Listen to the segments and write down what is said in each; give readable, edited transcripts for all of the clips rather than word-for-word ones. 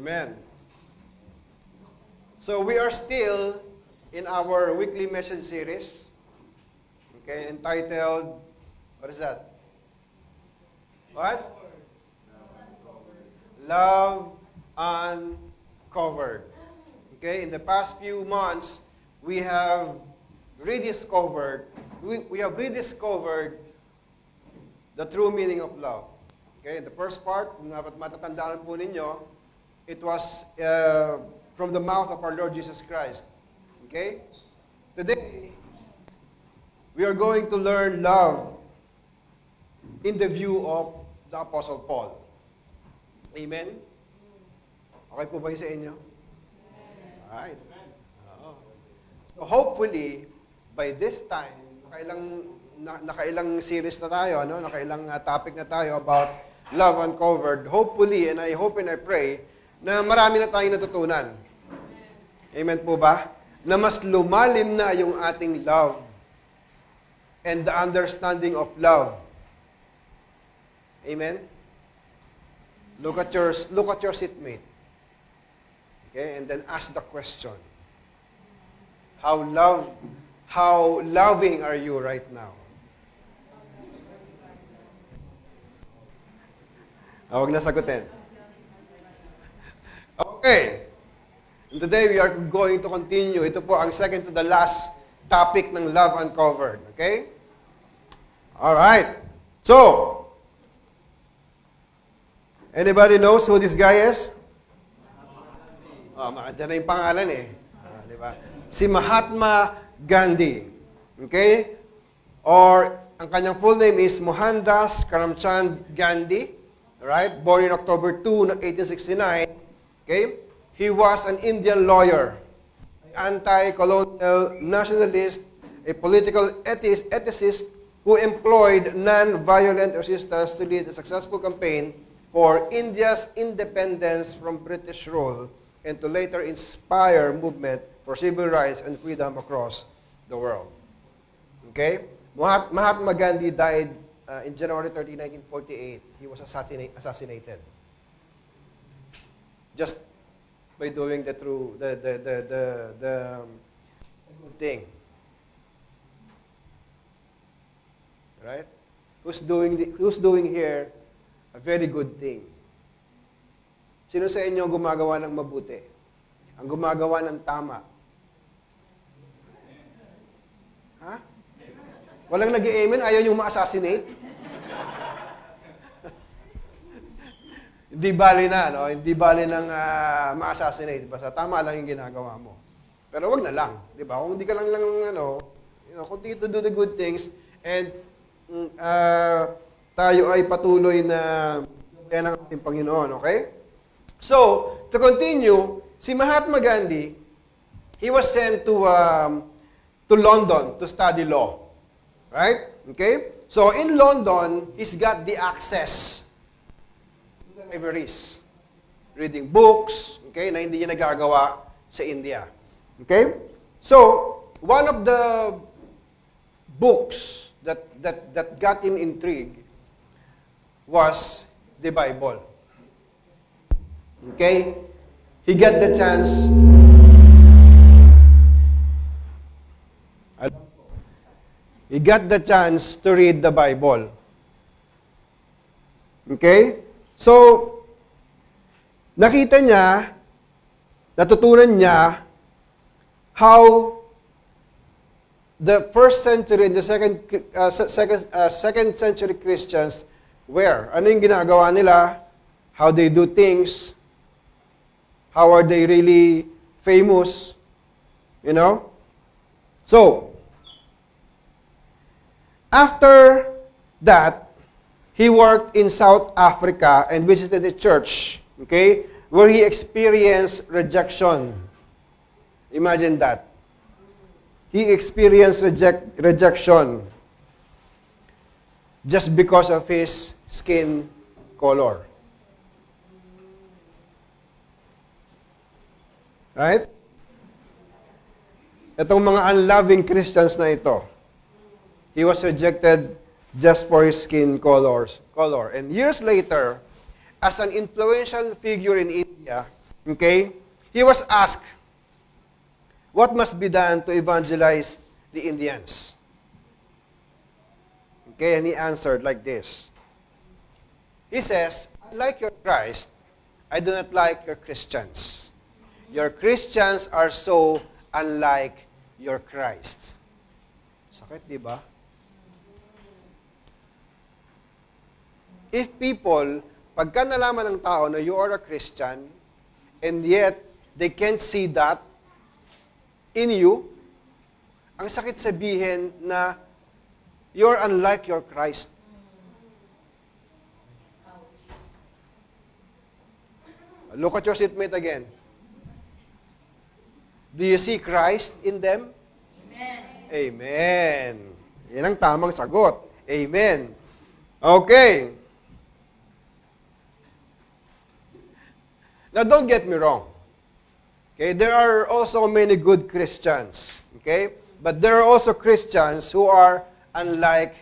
Amen. So we are still in our weekly message series, okay, entitled, what is that? What? Love Uncovered. Okay, in the past few months, we have rediscovered the true meaning of love. Okay, the first part, kung matatandaan po ninyo, it was from the mouth of our Lord Jesus Christ. Okay? Today, we are going to learn love in the view of the Apostle Paul. Amen? Okay po ba yun sa inyo? Alright. So hopefully, by this time, nakailang series na tayo, no? Nakailang topic na tayo about love uncovered. Hopefully, and I hope and I pray, na marami na tayong natutunan. Amen po ba? Na mas lumalim na yung ating love and the understanding of love. Amen? Look at your seatmate. Okay, and then ask the question. How loving are you right now? Huwag na sagutin. Okay. And today we are going to continue. Ito po ang second to the last topic ng Love Uncovered. Okay? Alright. So, anybody knows who this guy is? Dyan na yung pangalan eh. Diba? Si Mahatma Gandhi. Okay? Or, ang kanyang full name is Mohandas Karamchand Gandhi. Right? Born in October 2, 1869. Okay? He was an Indian lawyer, anti-colonial nationalist, a political ethicist who employed non-violent resistance to lead a successful campaign for India's independence from British rule and to later inspire movement for civil rights and freedom across the world. Okay? Mahatma Gandhi died in January 30, 1948. He was assassinated. Just by doing the good thing. Right? Who's doing here a very good thing? Sino sa inyo gumagawa ng mabuti? Ang gumagawa ng tama? Ha? Walang nag-i-amen? Ayaw yung ma-assassinate? Hindi bali na, no? Hindi bali ng ma-assassinate. Basta tama lang yung ginagawa mo. Pero wag na lang, di ba? Kung hindi ka lang continue to do the good things and tayo ay patuloy na yan ang ating Panginoon, okay? So, to continue, si Mahatma Gandhi, he was sent to London to study law. Right? Okay? So, in London, he's got the access to the libraries. Reading books, okay, na hindi niya nagagawa sa India. Okay? So, one of the books that got him intrigued was the Bible. Okay? He got the chance to read the Bible. Okay? So, nakita niya, natutunan niya how the first century and the second century Christians were. Ano yung ginagawa nila? How they do things? How are they really famous? You know? So, after that, he worked in South Africa and visited a church, okay, where he experienced rejection. Imagine that. He experienced rejection just because of his skin color. Right? Itong mga unloving Christians na ito, he was rejected just for his skin color. And years later, as an influential figure in India, Okay? He was asked, what must be done to evangelize the Indians? Okay, and he answered like this. He says, I like your Christ, I do not like your Christians. Your Christians are so unlike your Christ. Sakit, di ba? If people, pagka nalaman ng tao na you are a Christian, and yet they can't see that in you, ang sakit sabihin na you're unlike your Christ. Look at your seatmate again. Do you see Christ in them? Amen. Amen. Yan ang tamang sagot. Amen. Okay. Now, don't get me wrong. Okay, there are also many good Christians. Okay? But there are also Christians who are unlike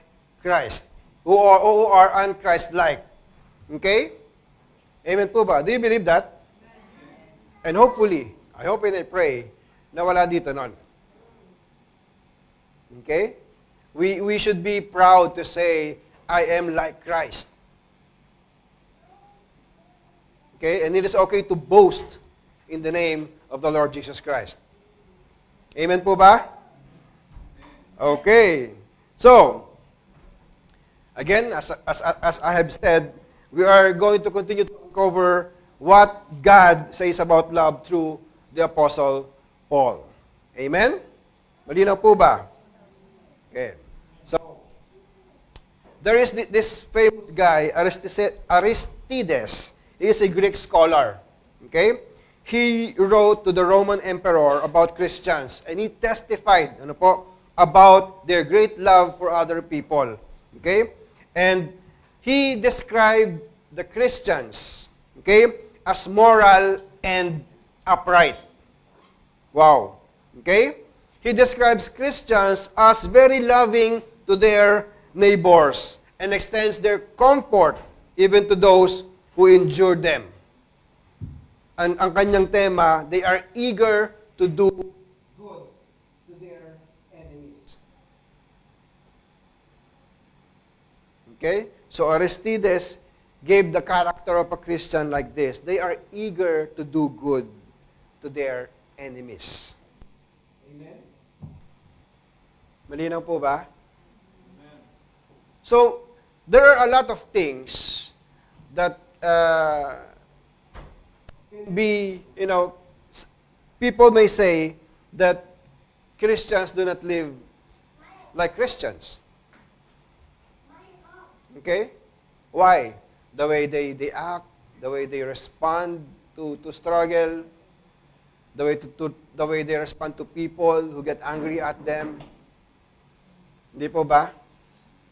Christ. Who are un-Christ-like. Okay? Amen po ba? Do you believe that? And hopefully, I hope and I pray, na wala dito nun. Okay? We should be proud to say, I am like Christ. Okay? And it is okay to boast in the name of the Lord Jesus Christ. Amen po ba? Okay. So, again, as I have said, we are going to continue to cover what God says about love through the Apostle Paul. Amen? Malinaw po ba? Okay. So, there is this famous guy, Aristides. He is a Greek scholar. Okay? He wrote to the Roman emperor about Christians, and he testified about their great love for other people. Okay? And he described the Christians, okay, as moral and upright. Wow. Okay? He describes Christians as very loving to their neighbors and extends their comfort even to those who endure them. And ang kanyang tema, they are eager to do good to their enemies. Okay? So Aristides gave the character of a Christian like this. They are eager to do good to their enemies. Amen? Malinaw po ba? Amen. So, there are a lot of things that can be, people may say that Christians do not live like Christians. Okay? Why? The way they act, the way they respond to struggle, the way they respond to people who get angry at them. Hindi po ba?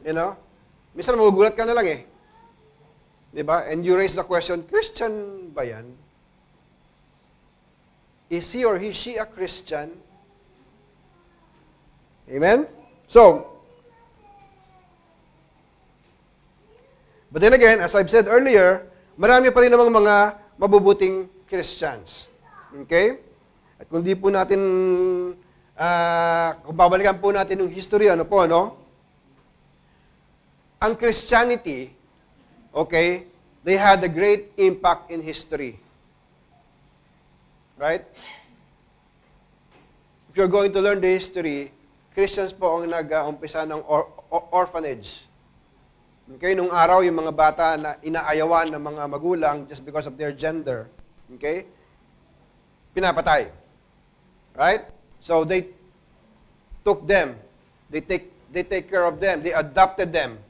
Minsan magugulat ka na lang eh. Di ba? And you raise the question, Christian ba yan? Is he or is she a Christian? Amen? So, but then again, as I've said earlier, marami pa rin namang mga mabubuting Christians. Okay? At kung di po natin, kung babalikan po natin yung history, ang Christianity, okay, they had a great impact in history. Right? If you're going to learn the history, Christians po ang nag-umpisa ng orphanage. Okay, nung araw, yung mga bata na inaayawan ng mga magulang just because of their gender, okay, pinapatay. Right? So, they took them. They take care of them. They adopted them.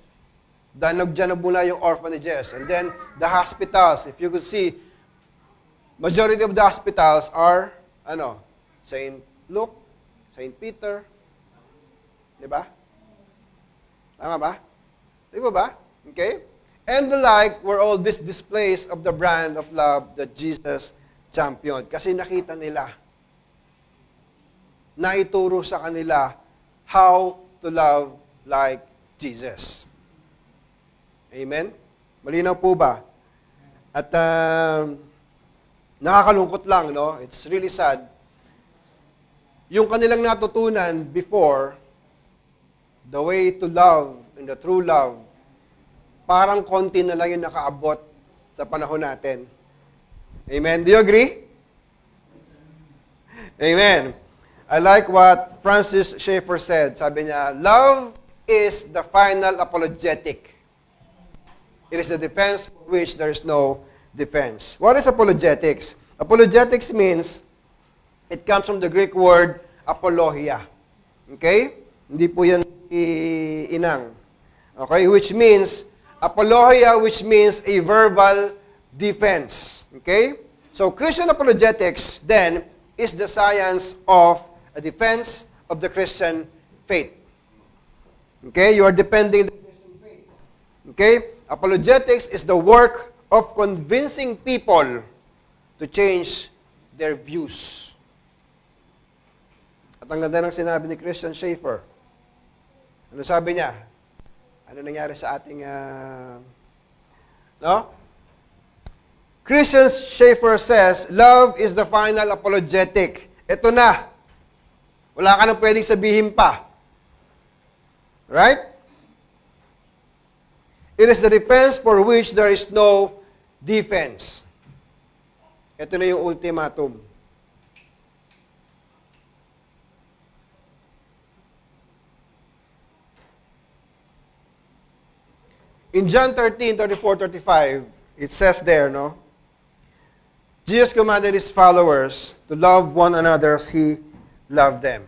Dyan mula yung orphanages. And then, the hospitals. If you could see, majority of the hospitals are, St. Luke, St. Peter. Di ba? Tama ba? Di ba? Okay? And the like were all these displays of the brand of love that Jesus championed. Kasi nakita nila, naituro sa kanila how to love like Jesus. Amen? Malinaw po ba? At Nakakalungkot lang, no? It's really sad. Yung kanilang natutunan before, the way to love and the true love, parang konti na lang yung nakaabot sa panahon natin. Amen? Do you agree? Amen. I like what Francis Schaeffer said. Sabi niya, love is the final apologetic. It is a defense for which there is no defense. What is apologetics? Apologetics means, it comes from the Greek word apologia. Okay? Hindi po yan inang. Okay? Which means, apologia, which means a verbal defense. Okay? So, Christian apologetics, then, is the science of a defense of the Christian faith. Okay? You are defending the Christian faith. Okay? Apologetics is the work of convincing people to change their views. At ang ganda ng sinabi ni Christian Schaeffer. Ano sabi niya? Ano nangyari sa ating, no? Christian Schaeffer says, love is the final apologetic. Ito na. Wala ka nang pwedeng sabihin pa. Right? It is the defense for which there is no defense. Ito na yung ultimatum. In John 13:34-35, it says there, no? Jesus commanded his followers to love one another as he loved them.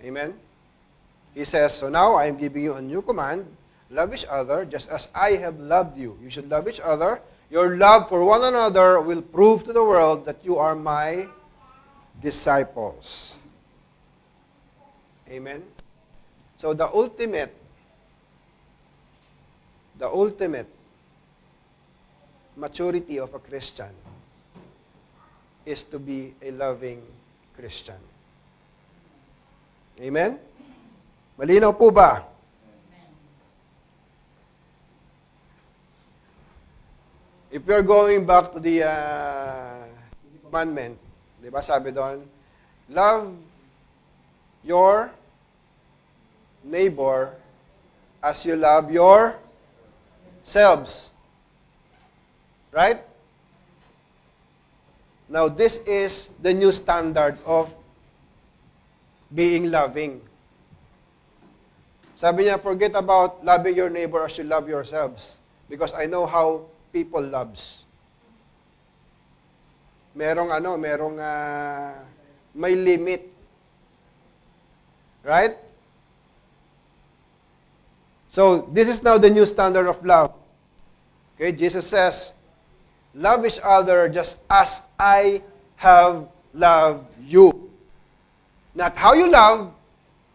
Amen? He says, so now I am giving you a new command, love each other just as I have loved you. You should love each other. Your love for one another will prove to the world that you are my disciples. Amen? So the ultimate maturity of a Christian is to be a loving Christian. Amen? Malinaw po ba? If you're going back to the commandment, di ba sabi doon, love your neighbor as you love yourselves. Right? Now, this is the new standard of being loving. Sabi niya, forget about loving your neighbor as you love yourselves. Because I know how people loves. Merong may limit. Right? So, this is now the new standard of love. Okay, Jesus says, love each other just as I have loved you. Not how you love,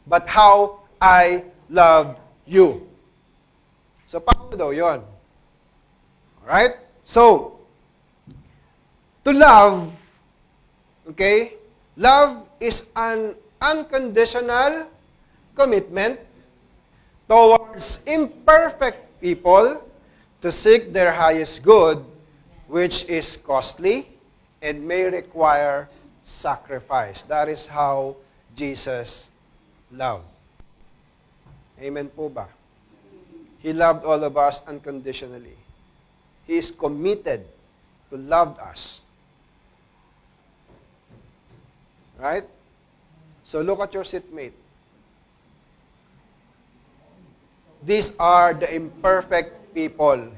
but how I loved you. So, paano daw yun? Alright? So, to love, okay, love is an unconditional commitment towards imperfect people to seek their highest good, which is costly and may require sacrifice. That is how Jesus loved. Amen po ba? He loved all of us unconditionally. He is committed to love us. Right? So look at your seatmate. These are the imperfect people.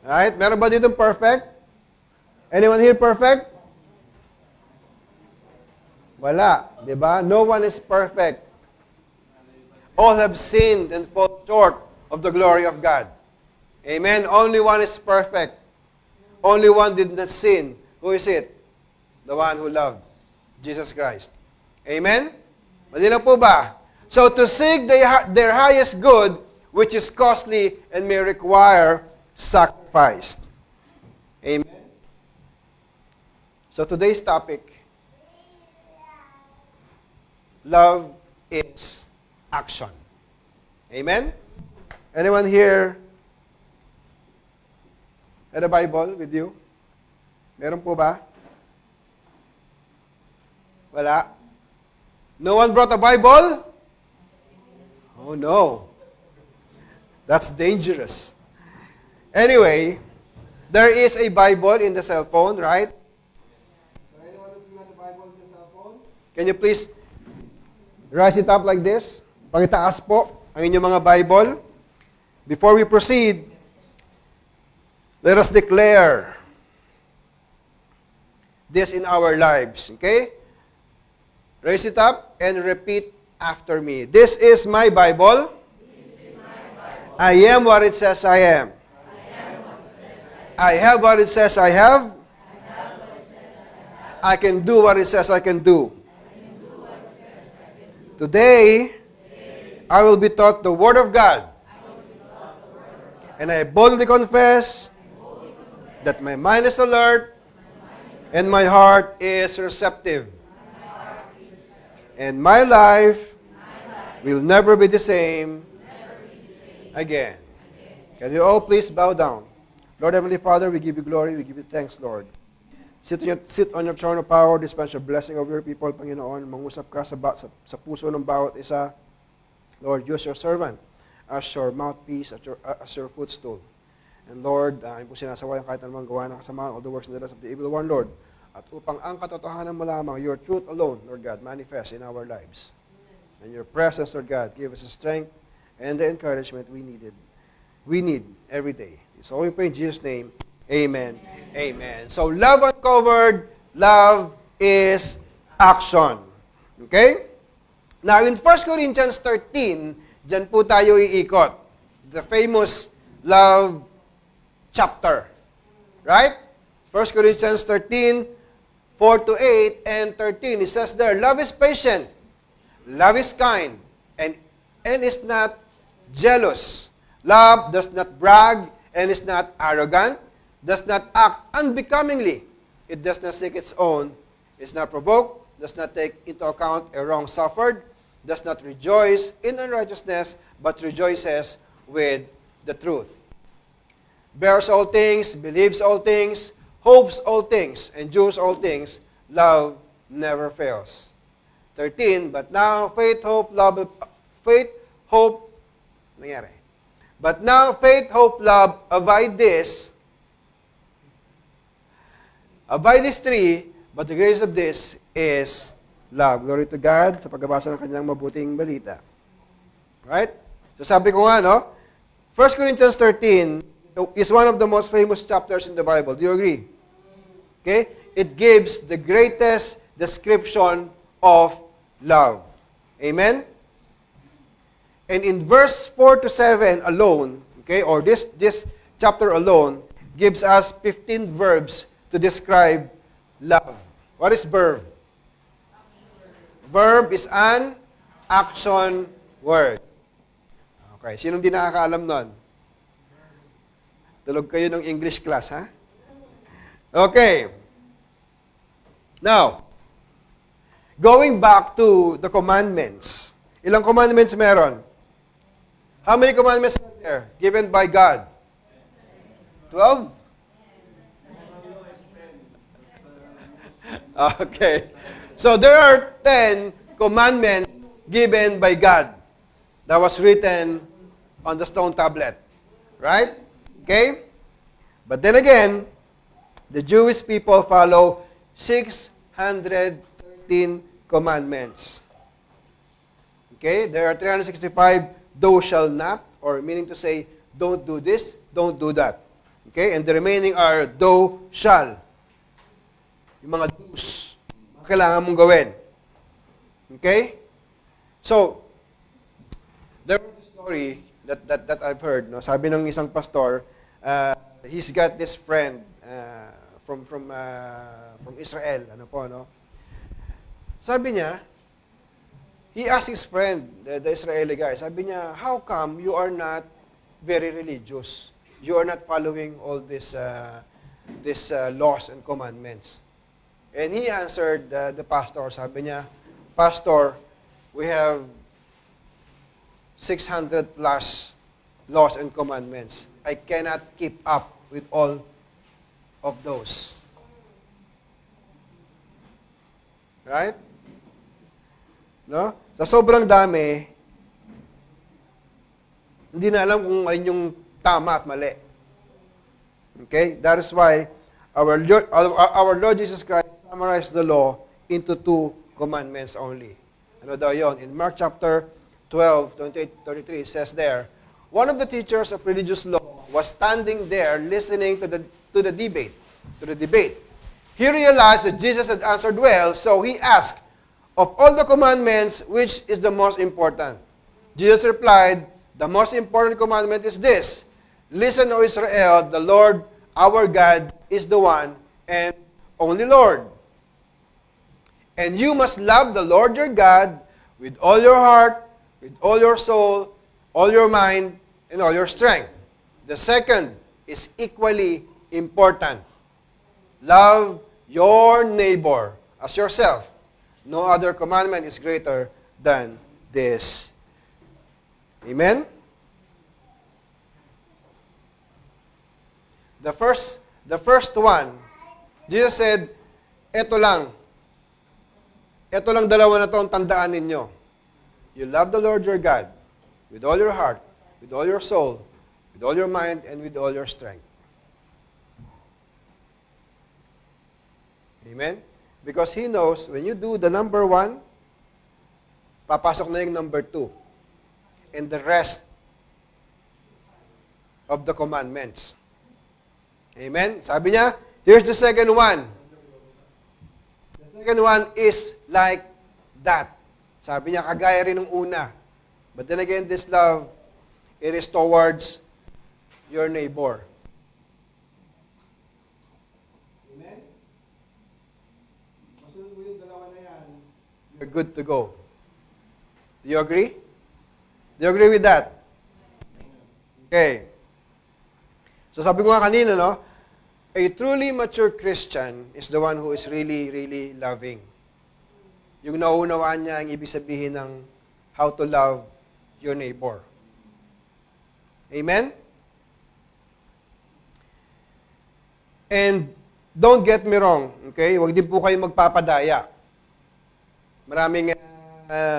Right? Meron ba dito perfect? Anyone here perfect? Wala. Diba? No one is perfect. All have sinned and fall short of the glory of God. Amen? Only one is perfect. Only one did not sin. Who is it? The one who loved Jesus Christ. Amen? Malinaw po ba? So to seek their highest good, which is costly and may require sacrifice. Amen? So today's topic, love is action. Amen? Anyone here And a Bible with you? Meron po ba? Wala? No one brought a Bible? Oh no. That's dangerous. Anyway, there is a Bible in the cell phone, right? Anyone of you have a Bible in the cell phone? Can you please rise it up like this? Pakitaas po ang inyong mga Bible. Before we proceed, let us declare this in our lives, okay? Raise it up and repeat after me. This is my Bible. I am what it says I am. I have what it says I have. I can do what it says I can do. Today, I will be taught the Word of God. And I boldly confess that my mind is alert and my heart is receptive. And my life will never be the same again. Can you all please bow down? Lord Heavenly Father, we give you glory, we give you thanks, Lord. Sit on your throne of power, dispense your blessing over your people, Panginoon. Mangusap ka sa puso ng bawat isa. Lord, use your servant as your mouthpiece, as your footstool. And Lord, hindi po sinasaway ang kahit anumang gawa ng kasamaan, all the works and the rest of the evil one, Lord. At upang ang katotohanan mo lamang, your truth alone, Lord God, manifest in our lives. And your presence, Lord God, give us the strength and the encouragement we need every day. So we pray in Jesus' name, amen. Amen. So love uncovered, love is action. Okay? Now in 1 Corinthians 13, dyan po tayo iikot. The famous love chapter. Right? 1 Corinthians 13, 4 to 8 and 13. It says there, love is patient, love is kind, and is not jealous. Love does not brag and is not arrogant, does not act unbecomingly. It does not seek its own, is not provoked, does not take into account a wrong suffered, does not rejoice in unrighteousness, but rejoices with the truth. Bears all things, believes all things, hopes all things, endures all things, love never fails. 13, but now faith, hope, love, nangyari. But now faith, hope, love, abide these three, but the greatest of this is love. Glory to God sa pagbabasa ng kanyang mabuting balita. Right? So sabi ko nga, no? 1 Corinthians 13 is one of the most famous chapters in the Bible. Do you agree? Okay? It gives the greatest description of love. Amen? And in verse 4 to 7 alone, okay, or this chapter alone, gives us 15 verbs to describe love. What is verb? Verb is an action word. Okay, sinong di nakakaalam nun? Tulog kayo ng English class, ha? Okay. Now, going back to the commandments. Ilang commandments meron? How many commandments are there given by God? 12? Okay. So there are 10 commandments given by God that was written on the stone tablet. Right? Okay? But then again, the Jewish people follow 613 commandments. Okay? There are 365 thou shall not, or meaning to say, don't do this, don't do that. Okay? And the remaining are thou shall. Yung mga do's. Kailangan mong gawin. Okay? So, there was a story that I've heard. No? Sabi ng isang pastor, he's got this friend from Israel. Ano po, no? Sabi niya, he asked his friend, the Israeli guy, sabi niya, how come you are not very religious? You are not following all these laws and commandments. And he answered the pastor, sabi niya, Pastor, we have 600 plus laws and commandments. I cannot keep up with all of those. Right? No? Sa sobrang dami, hindi na alam kung ayun yung tama at mali. Okay? That is why our Lord Jesus Christ summarized the law into 2 commandments only. Ano daw yun? In Mark chapter 12, 28, 33, it says there, one of the teachers of religious law was standing there listening to the debate. He realized that Jesus had answered well, so he asked, of all the commandments, which is the most important? Jesus replied, the most important commandment is this, listen, O Israel, the Lord our God is the one and only Lord. And you must love the Lord your God with all your heart, with all your soul, all your mind, and all your strength. The second is equally important. Love your neighbor as yourself. No other commandment is greater than this. Amen? The first one, Jesus said, eto lang dalawa na to ang tandaan ninyo. You love the Lord your God with all your heart, with all your soul, with all your mind, and with all your strength. Amen? Because He knows, when you do the number 1, papasok na yung number 2. And the rest of the commandments. Amen? Sabi niya, here's the second one. The second one is like that. Sabi niya, kagaya rin ng una. But then again, this love, it is towards your neighbor. Amen? Masunod mo yung dalawa na yan, you're good to go. Do you agree? Do you agree with that? Okay. So sabi ko nga kanina, no? A truly mature Christian is the one who is really, really loving. Yung nauunawaan niya ang ibig sabihin ng how to love your neighbor. Amen? And don't get me wrong, okay? Huwag din po kayo magpapadaya. Maraming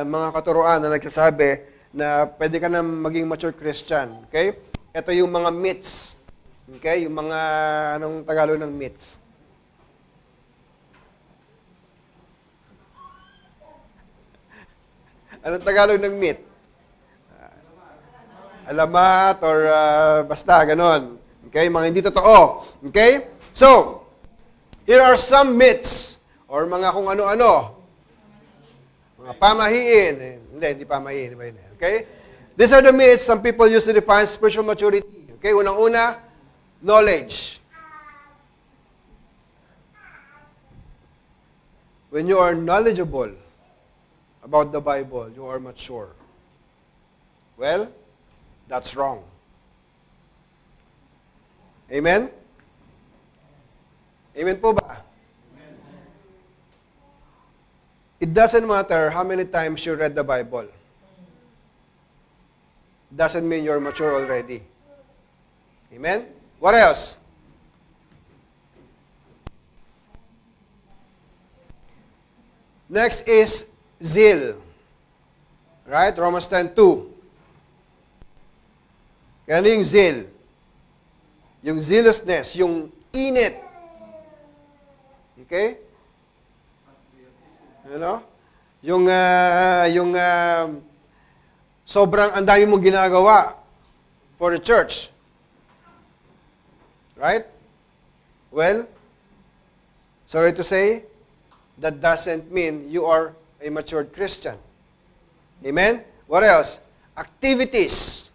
mga katuroan na nagsasabi na pwede ka na maging mature Christian, okay? Ito yung mga myths. Okay? Yung mga, anong Tagalog ng myths? Anong Tagalog ng myth? Alamat or basta, ganon. Okay? Mga hindi totoo. Okay? So, here are some myths or mga kung ano-ano. Mga pamahiin. Hindi pamahiin. Okay? These are the myths some people use to define spiritual maturity. Okay? Unang-una, knowledge. When you are knowledgeable about the Bible, you are mature. Well, that's wrong. Amen? Amen po ba? Amen. It doesn't matter how many times you read the Bible. Doesn't mean you're mature already. Amen? What else? Next is zeal. Right? Romans 10:2. Ano yung zeal? Yung zealousness, yung init. Okay? Ano? Yung sobrang ang dami mong ginagawa for the church. Right? Well, sorry to say, that doesn't mean you are a matured Christian. Amen? What else? Activities.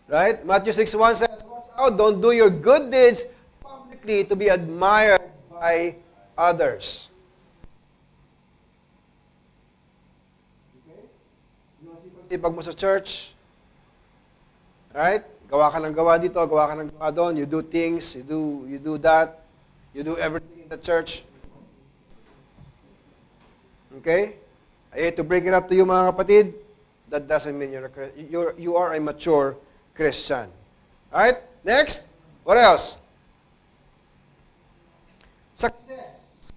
Right? Matthew 6:1 says, watch out, don't do your good deeds publicly to be admired by others. Sipag mo sa church, right? Gawa ka ng gawa dito, gawa ka ng gawa doon. You do things, you do that. You do everything in the church. Okay? I hate to break it up to you mga kapatid. That doesn't mean you are a mature Christian. Right? Next. What else? Success.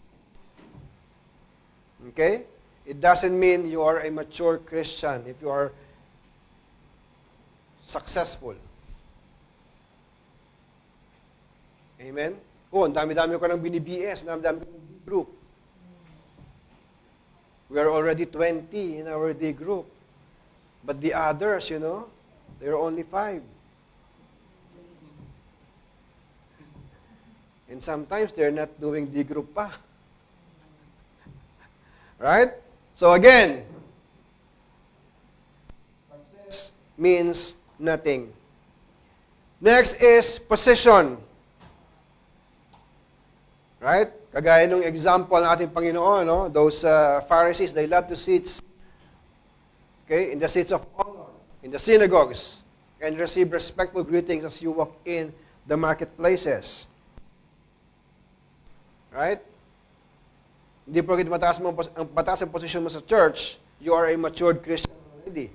Okay? It doesn't mean you are a mature Christian if you are successful. Amen? Oh, ang dami-dami ko ng bini-BS, ang dami-dami ko ng group. We are already 20 in our D group. But the others, there are only 5. And sometimes they're not doing D group pa. Right? So again, success means nothing. Next is position. Right? Kagaya nung example ng ating Panginoon, no? Those Pharisees, they love to sit in the seats of honor, in the synagogues, and receive respectful greetings as you walk in the marketplaces. Right? Hindi porket mataas ang posisyon mo sa church, you are a matured Christian already.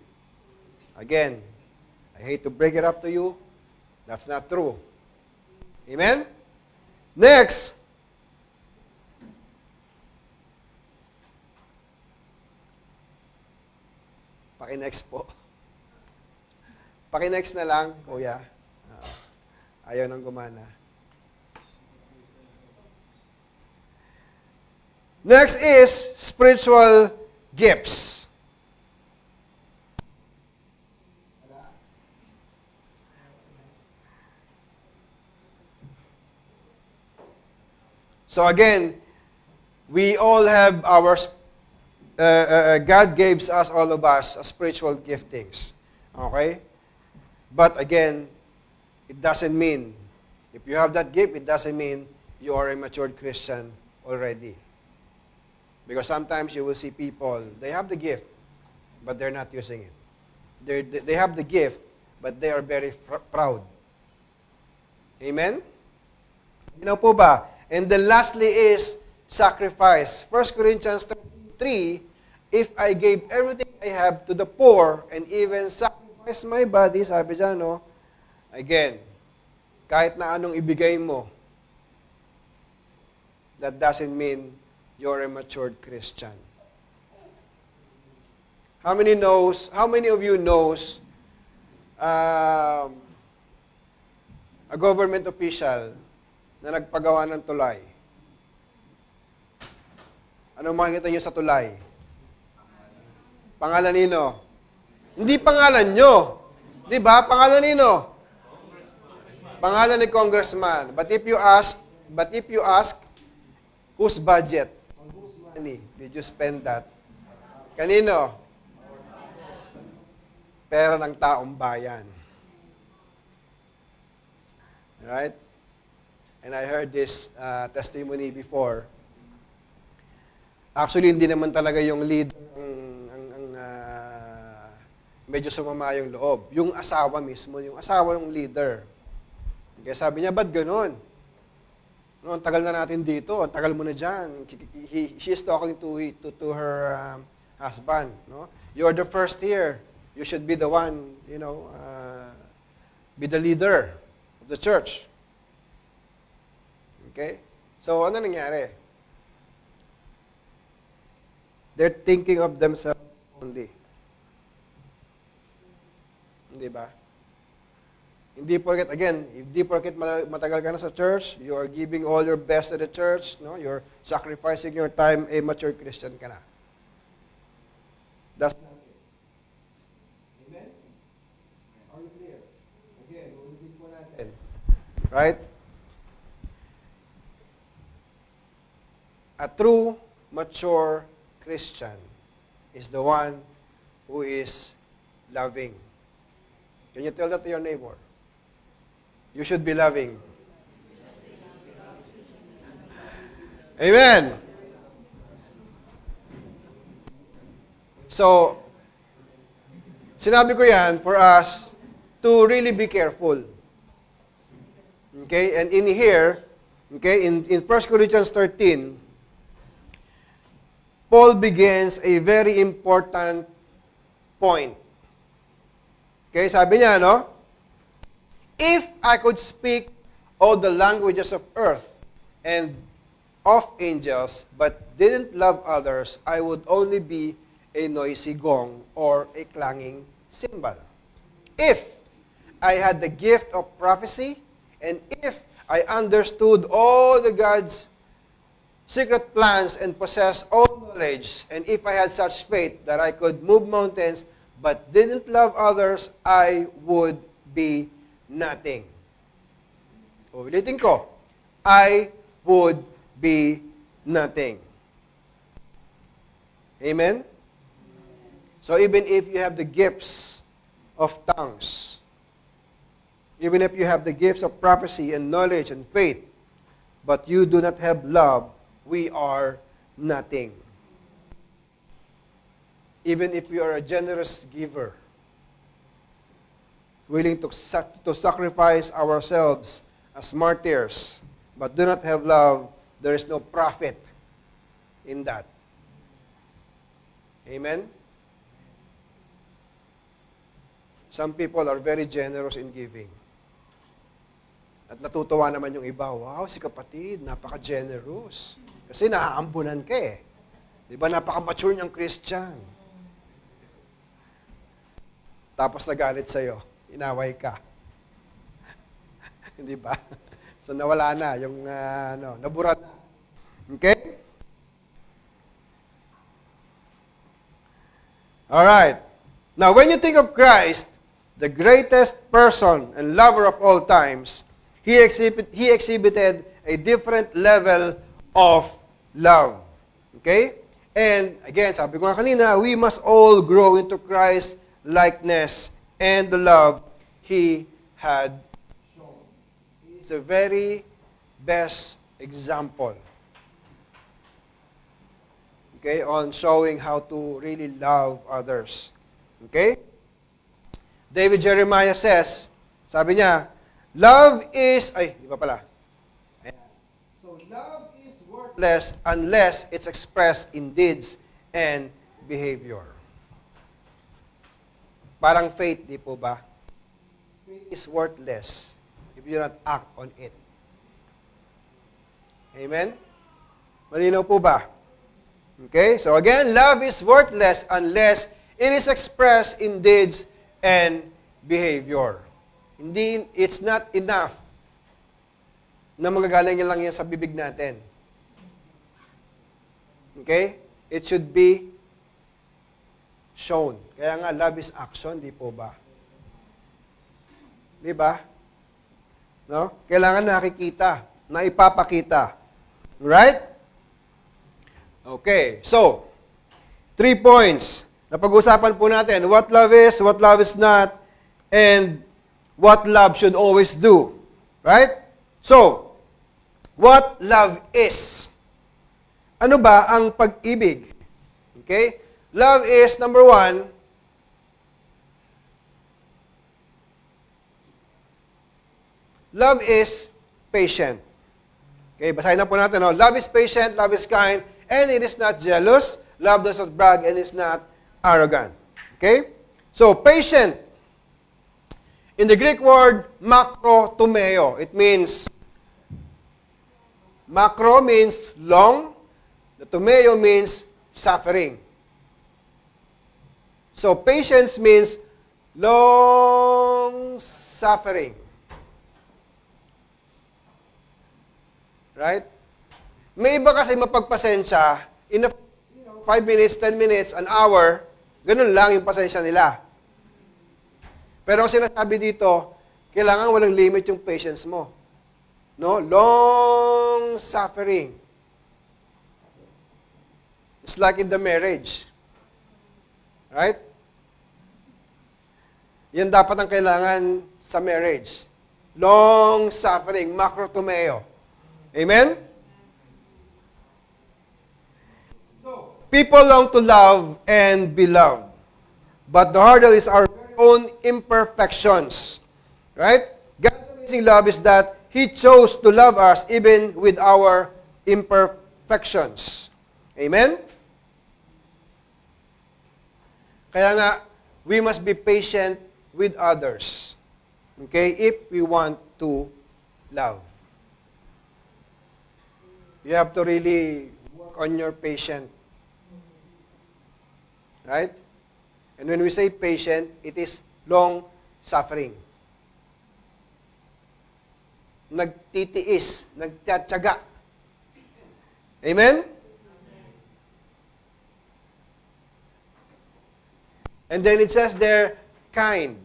Again, I hate to break it up to you, that's not true. Amen? Next, paki-next po. Paki-next na lang, kuya. Ayaw nang gumana. Next is spiritual gifts. So again, we all have our God gives us, all of us, spiritual giftings. Okay? But again, it doesn't mean, if you have that gift, it doesn't mean you are a matured Christian already. Because sometimes you will see people, they have the gift, but they're not using it. They have the gift, but they are very proud. Amen? You know po ba? And then lastly is sacrifice. 1 Corinthians 3, if I gave everything I have to the poor and even sacrifice my body, sabi dyan, no? Again, kahit na anong ibigay mo, that doesn't mean you're a matured Christian. How many of you knows a government official na nagpagawa ng tulay? Ano makikita nyo sa tulay? Pangalan nino? Hindi pangalan nyo. Di ba? Pangalan nino? Pangalan ni congressman. But if you ask, whose budget? Whose money did you spend that? Kanino? Pera ng taong bayan. Right? And I heard this testimony before. Actually, hindi naman talaga yung leader ang medyo sumama yung loob. Yung asawa mismo, yung asawa ng leader. Kaya sabi niya, ba't ganun? No, ang tagal na natin dito, ang tagal mo na dyan. She is talking to her husband. No? You're the first here. You should be the one, be the leader of the church. Okay? So, ano nangyari? They're thinking of themselves only. Hindi ba? Hindi porket, again, hindi porket matagal ka na sa church, you are giving all your best to the church, no? You're sacrificing your time, a mature Christian ka na. That's not it. Amen? Are you clear? Again, ulitin po natin. Right? A true, mature Christian is the one who is loving. Can you tell that to your neighbor? You should be loving. Amen. So, sinabi ko yan for us to really be careful. Okay? And in here, okay, in 1 Corinthians 13, Paul begins a very important point. Okay, sabi niya, no? If I could speak all the languages of earth and of angels, but didn't love others, I would only be a noisy gong or a clanging cymbal. If I had the gift of prophecy, and if I understood all the God's secret plans and possess all knowledge, and if I had such faith that I could move mountains but didn't love others, I would be nothing. Ulitin ko, I would be nothing. Amen? So even if you have the gifts of tongues, even if you have the gifts of prophecy and knowledge and faith, but you do not have love, we are nothing. Even if you are a generous giver, willing to sacrifice ourselves as martyrs, but do not have love, there is no profit in that. Amen? Some people are very generous in giving. At natutuwa naman yung iba, wow, si kapatid, napaka-generous. Kasi naaambunan ka eh. Di ba, napaka-mature niyang Christian. Tapos nagalit sa'yo, inaway ka. Hindi ba? So nawala na, yung nabura na. Okay? Alright. Now, when you think of Christ, the greatest person and lover of all times, He exhibited a different level of love. Okay? And again, sabi ko nga kanina, we must all grow into Christ's likeness and the love He had shown. He is the very best example, okay, on showing how to really love others. Okay? David Jeremiah says, sabi niya, love is, di ba pala? Ayan. So, love is worthless unless it's expressed in deeds and behavior. Parang faith, di po ba? Faith is worthless if you not act on it. Amen? Malinaw po ba? Okay? So again, love is worthless unless it is expressed in deeds and behavior. Hindi, it's not enough na magagaling lang yan sa bibig natin. Okay? It should be shown. Kaya nga, love is action, di po ba? Di ba? No? Kailangan nakikita, na ipapakita. Right? Okay. So, 3 points. Napag-usapan po natin what love is not, and what love should always do. Right? So, what love is? Ano ba ang pag-ibig? Okay? Love is, number 1, love is patient. Okay, basahin na po natin. No? Love is patient, love is kind, and it is not jealous. Love does not brag, and is not arrogant. Okay? So, patient. In the Greek word, makrotumeo. It means, makro means long, the tumeo means suffering. So, patience means long suffering. Right? May iba kasi mapagpasensya, in 5 minutes, 10 minutes, an hour, ganun lang yung pasensya nila. Pero ang sinasabi dito, kailangan walang limit yung patience mo. No? Long suffering. It's like in the marriage. Right? Yan dapat ang kailangan sa marriage. Long suffering, makrotumeo. Amen? So, people long to love and be loved. But the hurdle is our very own imperfections. Right? God's amazing love is that He chose to love us even with our imperfections. Amen? Kaya nga, we must be patient with others. Okay? If we want to love. You have to really work on your patience. Right? And when we say patient, it is long suffering. Nagtitiis, nagtatyaga. Amen? And then it says there, kind.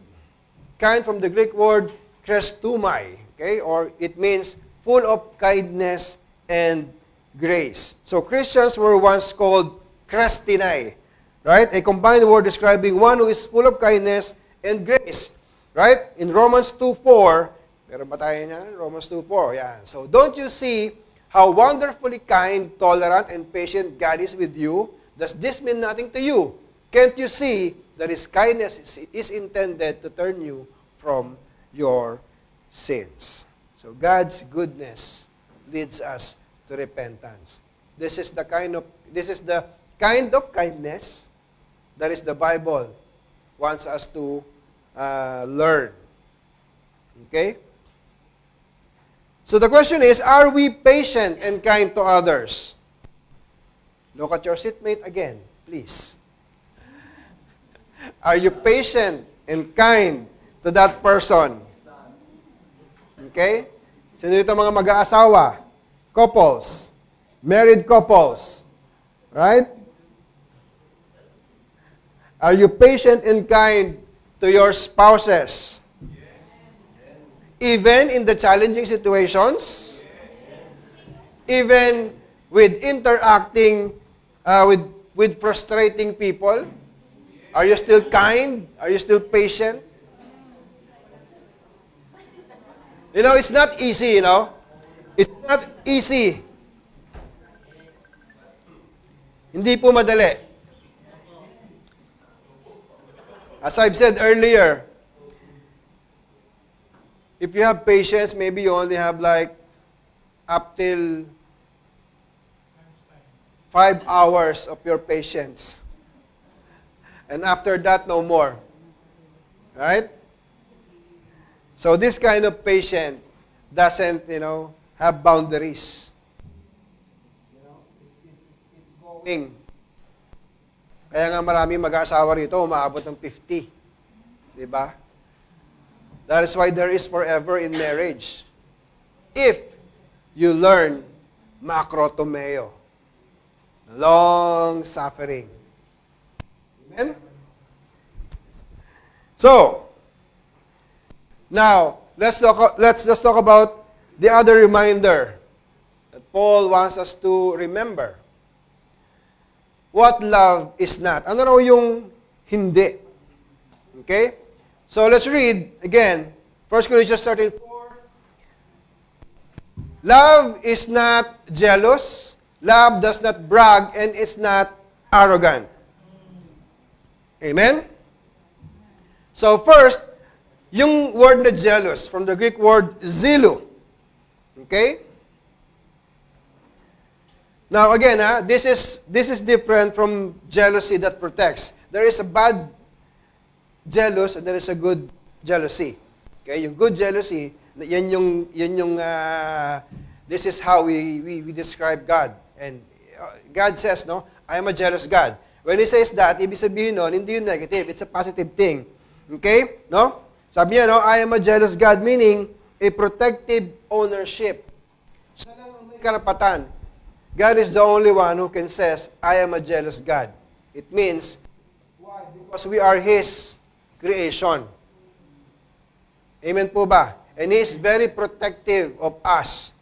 Kind from the Greek word chrestumai, okay? Or it means full of kindness and grace. So Christians were once called chrestinai, right? A combined word describing one who is full of kindness and grace, right? In Romans 2:4, meron ba tayo niyan? Romans 2:4, yan. So don't you see how wonderfully kind, tolerant, and patient God is with you? Does this mean nothing to you? Can't you see that His kindness is intended to turn you from your sins? So God's goodness leads us to repentance. This is the kind of kindness that is the Bible wants us to learn. Okay? So the question is, are we patient and kind to others? Look at your seatmate again, please. Are you patient and kind to that person? Okay? Sino dito mga mag-aasawa? Couples. Married couples. Right? Are you patient and kind to your spouses? Even in the challenging situations? Even with interacting with frustrating people? Are you still kind? Are you still patient? You know, it's not easy, you know. It's not easy. Hindi po madali. As I've said earlier, if you have patience, maybe you only have like up till 5 hours of your patience. And after that, no more. Right? So this kind of patient doesn't, have boundaries. It's going. Kaya nga marami mag-aasawa rito, umaabot ng 50. Diba? That is why there is forever in marriage. If you learn makrotomeo, long suffering. Amen? So, now, let's just talk about the other reminder that Paul wants us to remember. What love is not. Ano raw yung hindi? Okay? So, let's read again. 1 Corinthians 13:4. Love is not jealous. Love does not brag and is not arrogant. Amen? So first, yung word na jealous, from the Greek word zelo. Okay? Now again, this is different from jealousy that protects. There is a bad jealous and there is a good jealousy. Okay? Yung good jealousy, yan yung this is how we describe God. And God says, no, I am a jealous God. When He says that, ibig sabihin nun, hindi yun negative. It's a positive thing. Okay? No? Sabi niya, no, I am a jealous God, meaning a protective ownership. Siya lang ang may karapatan. God is the only one who can says, I am a jealous God. It means, why? Because we are His creation. Amen po ba? And He is very protective of us.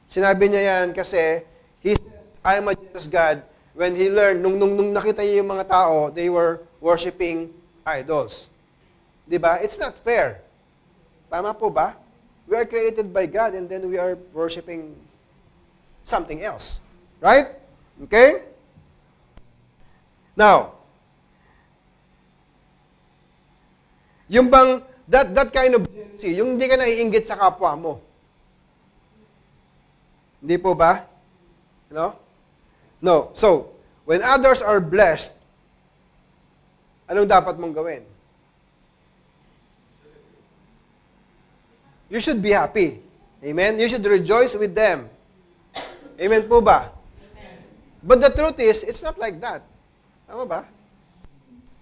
Sinabi niya yan kasi, He says, I am a jealous God. When He learned, nung nakita niya yung mga tao, they were worshiping idols. Diba? It's not fair. Tama po ba? We are created by God and then we are worshiping something else. Right? Okay? Now, yung bang, that kind of jealousy, yung hindi ka naiinggit sa kapwa mo. Hindi po ba? No. So, when others are blessed, anong dapat mong gawin? You should be happy. Amen? You should rejoice with them. Amen po ba? Amen. But the truth is, it's not like that. Tama ba?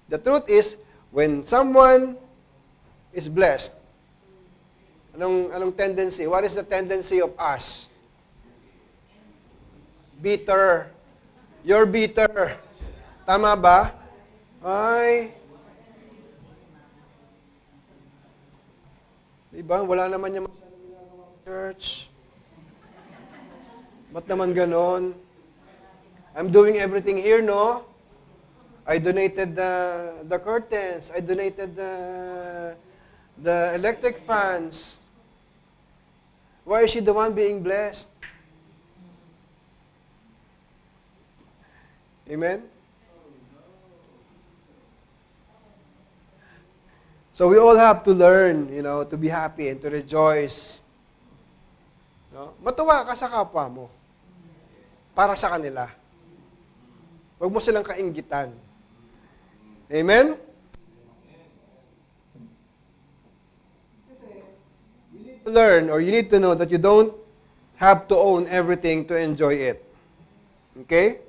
The truth is, when someone is blessed, anong tendency? What is the tendency of us? Bitter. You're bitter. Tama ba? Ay. Diba? Wala naman yung church. Ba't naman ganon? I'm doing everything here, no? I donated the curtains. I donated the electric fans. Why is she the one being blessed? Amen? So we all have to learn, to be happy and to rejoice. No? Matuwa ka sa kapwa mo. Para sa kanila. Huwag mo silang kainggitan. Amen? You need to learn or you need to know that you don't have to own everything to enjoy it. Okay?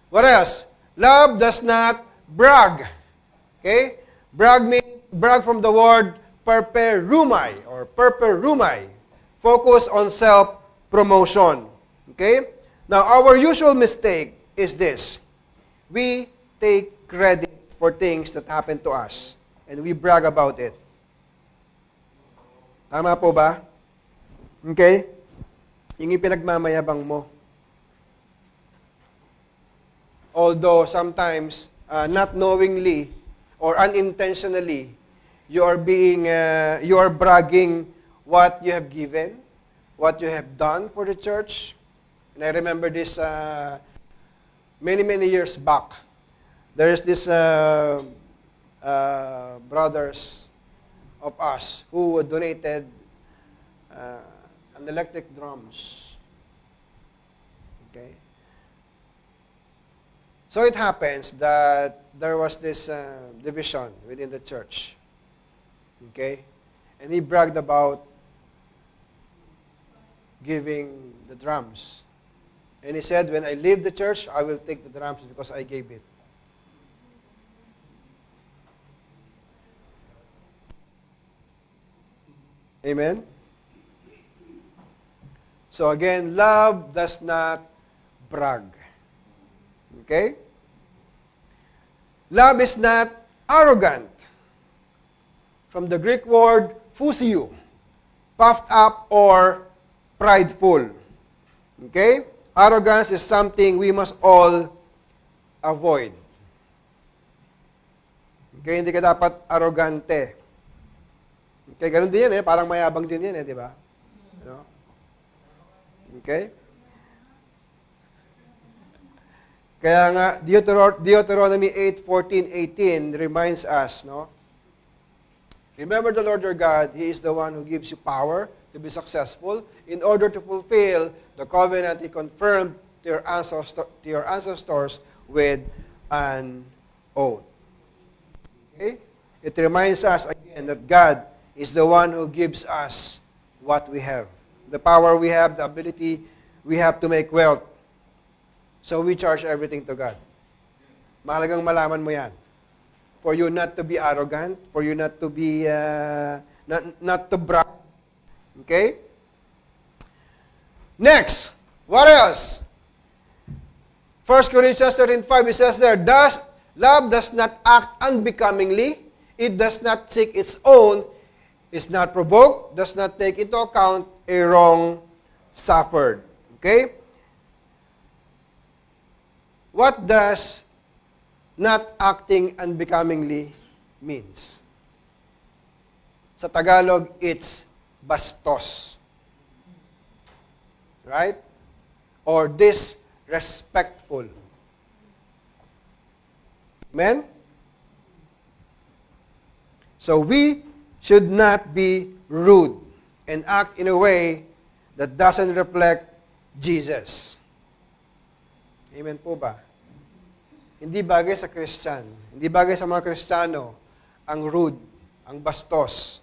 What else? Love does not brag. Okay? Brag from the word perperumai or perperumai. Focus on self-promotion. Okay? Now, our usual mistake is this. We take credit for things that happen to us and we brag about it. Tama po ba? Okay? Yung pinagmamayabang mo. Although sometimes, not knowingly or unintentionally, you are bragging what you have given, what you have done for the church. And I remember this many years back. There is this brothers of us who donated an electric drums. Okay. So it happens that there was this division within the church. Okay? And he bragged about giving the drums. And he said, when I leave the church, I will take the drums because I gave it. Amen? So again, love does not brag. Okay? Love is not arrogant. From the Greek word phusio, puffed up or prideful. Okay? Arrogance is something we must all avoid. Okay? Hindi ka dapat arrogante. Okay? Ganun din yan Parang mayabang din yan di ba? Okay? Kaya nga, Deuteronomy 8:14-18 reminds us, Remember the Lord your God, He is the one who gives you power to be successful in order to fulfill the covenant He confirmed to your ancestors with an oath. Okay? It reminds us again that God is the one who gives us what we have. The power we have, the ability we have to make wealth. So we charge everything to God. Mahalagang malaman mo yan. For you not to be arrogant, for you not to be, not to brag. Okay? Next, what else? 1 Corinthians 13:5, it says there, love does not act unbecomingly, it does not seek its own, is not provoked, does not take into account a wrong suffered. Okay? What does not acting unbecomingly means? Sa Tagalog, it's bastos. Right? Or disrespectful. Amen? So we should not be rude and act in a way that doesn't reflect Jesus. Amen po ba? Hindi bagay sa Christian, hindi bagay sa mga Kristiyano ang rude, ang bastos.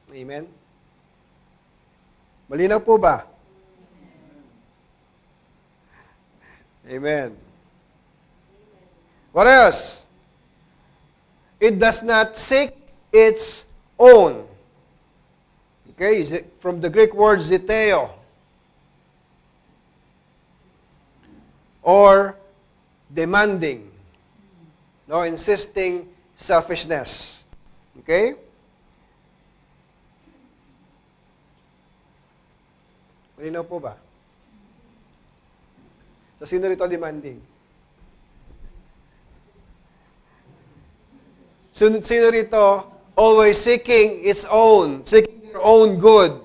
Amen? Malinaw po ba? Amen. What else? It does not seek its own. Okay, from the Greek word zeteo. Or demanding. No, insisting selfishness. Okay? Malinaw po ba? So, sino rito demanding? Sino rito always seeking its own, seeking their own good?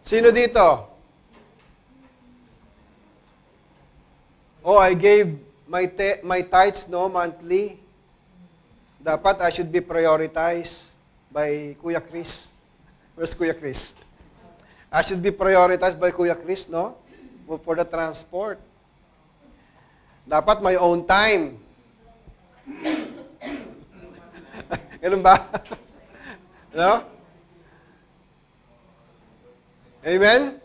Sino dito? Oh, I gave my tithes, no, monthly. Dapat I should be prioritized by Kuya Chris. Where's Kuya Chris? I should be prioritized by Kuya Chris, no? For the transport. Dapat my own time. Ganun ba? No? Amen?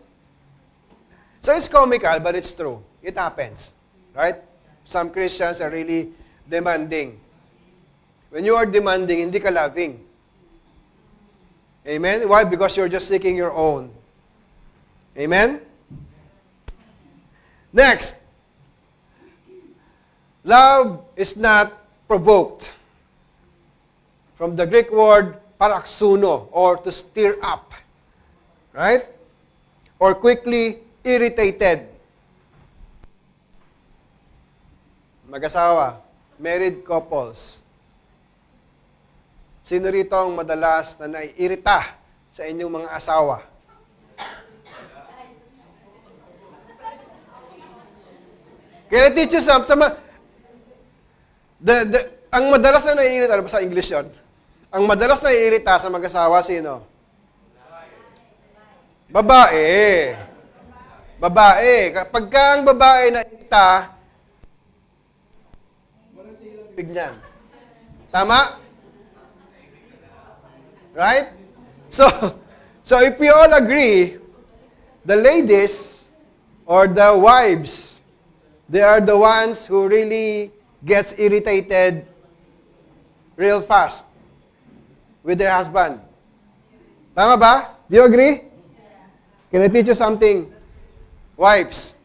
So it's comical, but it's true. It happens. Right? Some Christians are really demanding. When you are demanding, hindi ka loving. Amen? Why? Because you're just seeking your own. Amen? Next. Love is not provoked. From the Greek word paraksuno, or to stir up. Right? Or quickly irritated. Mag-asawa, married couples. Sino rito ang madalas na naiirita sa inyong mga asawa? Can I teach you something? Ang madalas na naiirita, ano ba sa English yun? Ang madalas na naiirita sa mag-asawa, sino? Babae. Babae. Kapag ang babae naiirita, walang tigil niyan. Tama? Right? So if we all agree, the ladies or the wives, they are the ones who really gets irritated real fast with their husband. Tama ba? Do you agree? Can I teach you something? Wives.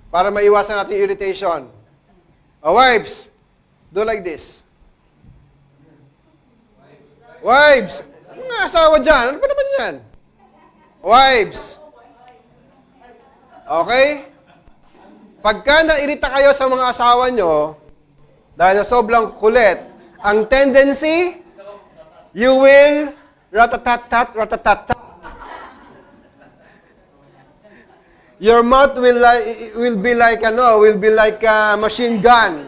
Para maiwasan natin irritation. Wives, do like this. Wives! Mga asawa dyan. Ano ba naman yan? Wives. Okay? Pagka nairita kayo sa mga asawa nyo, dahil sa sobrang kulit, ang tendency, you will ratatatat, ratatatat. Your mouth will be like a machine gun,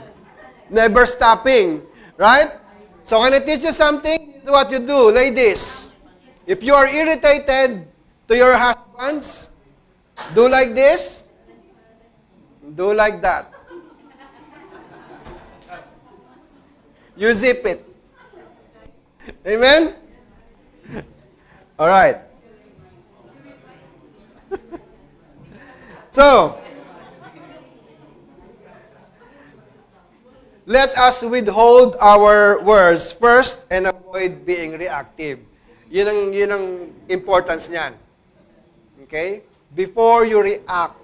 never stopping, right? So can I teach you something? This is what you do, ladies. If you are irritated to your husbands, do like this, do like that. You zip it. Amen? All right. So, let us withhold our words first and avoid being reactive. Yun ang importance niyan. Okay? Before you react,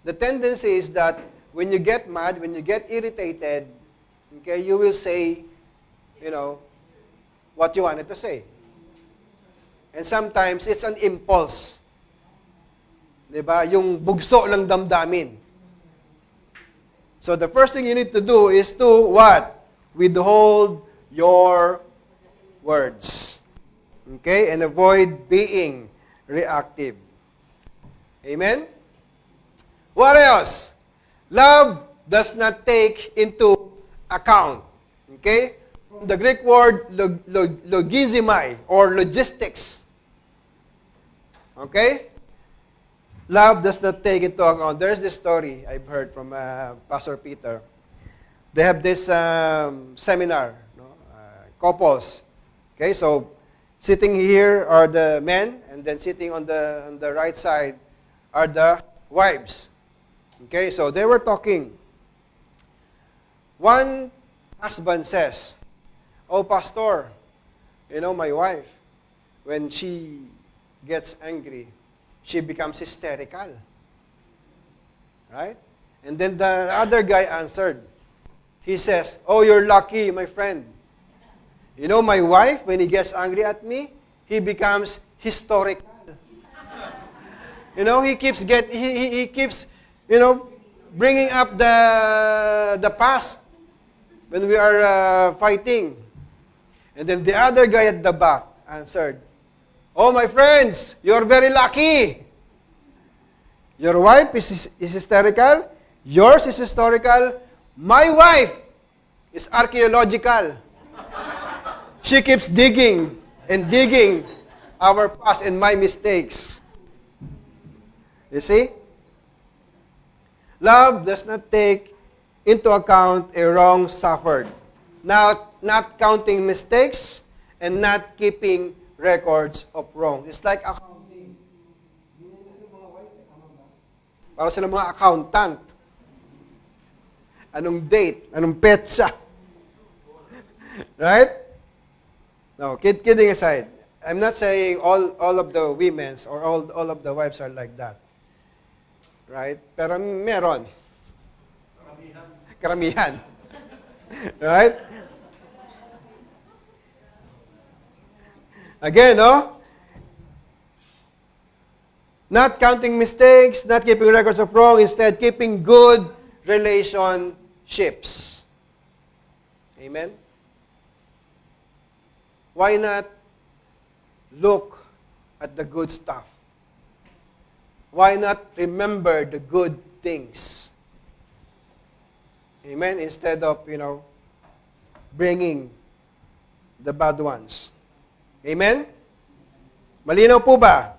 the tendency is that when you get mad, when you get irritated, okay, you will say, what you wanted to say. And sometimes, it's an impulse. Diba? Yung bugso ng damdamin. So, the first thing you need to do is to, what? Withhold your words. Okay? And avoid being reactive. Amen? What else? Love does not take into account. Okay? From the Greek word logizomai or logistics. Okay? Love does not take into account. There's this story I've heard from Pastor Peter. They have this seminar, no? Couples. Okay, so sitting here are the men, and then sitting on the right side are the wives. Okay, so they were talking. One husband says, "Oh, pastor, you know, my wife, when she gets angry, she becomes hysterical." Right? And then the other guy answered. He says, "Oh, you're lucky, my friend. You know, my wife, when he gets angry at me, he becomes historical." You know, he keeps, you know, bringing up the past when we are fighting. And then the other guy at the back answered, "Oh, my friends, you're very lucky. Your wife is hysterical. Yours is historical. My wife is archaeological. She keeps digging and digging our past and my mistakes." You see? Love does not take into account a wrong suffered. Not counting mistakes and not keeping records of wrong. It's like accounting. Para sila mga accountant. Anong date? Anong petsa? Right? No, kidding aside. I'm not saying all of the women's or all of the wives are like that. Right? Pero meron. Karamihan. Right? Again, no? Not counting mistakes, not keeping records of wrong, instead keeping good relationships. Amen? Why not look at the good stuff? Why not remember the good things? Amen? Instead of, bringing the bad ones. Amen? Malinaw po ba?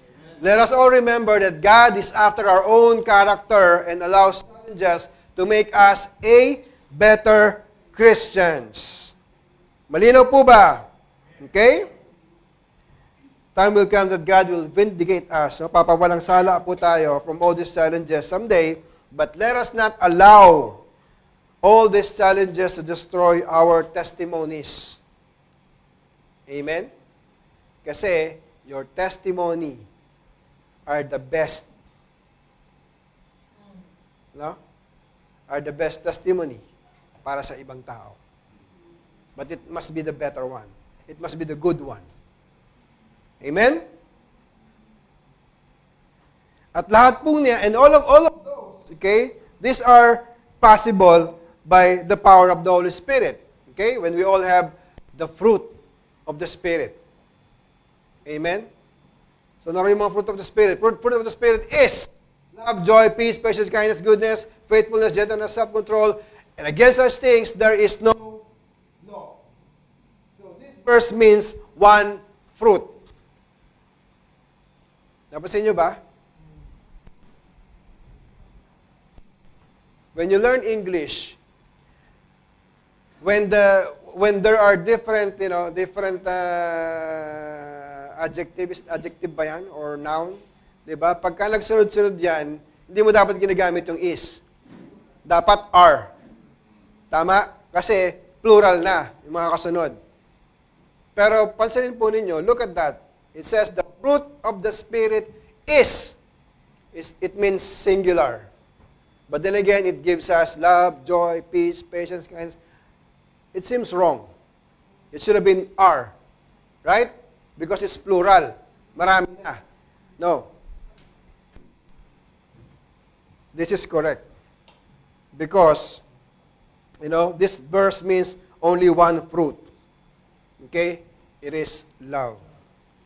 Amen. Let us all remember that God is after our own character and allows challenges to make us a better Christians. Malinaw po ba? Okay? Time will come that God will vindicate us. No? Papawalang sala po tayo from all these challenges someday, but let us not allow all these challenges to destroy our testimonies. Amen? Kasi your testimony are the best. No? Are the best testimony para sa ibang tao. But it must be the better one. It must be the good one. Amen? At lahat po niya, and all of those, okay, these are possible by the power of the Holy Spirit. Okay? When we all have the fruit of the Spirit. Amen? So, naroon yung mga fruit of the Spirit. Fruit of the Spirit is love, joy, peace, patience, kindness, goodness, faithfulness, gentleness, self-control. And against such things, there is no law. So, this verse means one fruit. Napansin nyo ba? When you learn English, when there are different adjective ba yan? Or noun? Diba? Pagka nagsunod-sunod yan, hindi mo dapat ginagamit yung is. Dapat are. Tama? Kasi plural na yung mga kasunod. Pero pansinin po ninyo, look at that. It says the fruit of the Spirit is. It means singular. But then again, it gives us love, joy, peace, patience, kindness. It seems wrong. It should have been are. Right? Because it's plural. Marami na. No. This is correct. Because, this verse means only one fruit. Okay? It is love.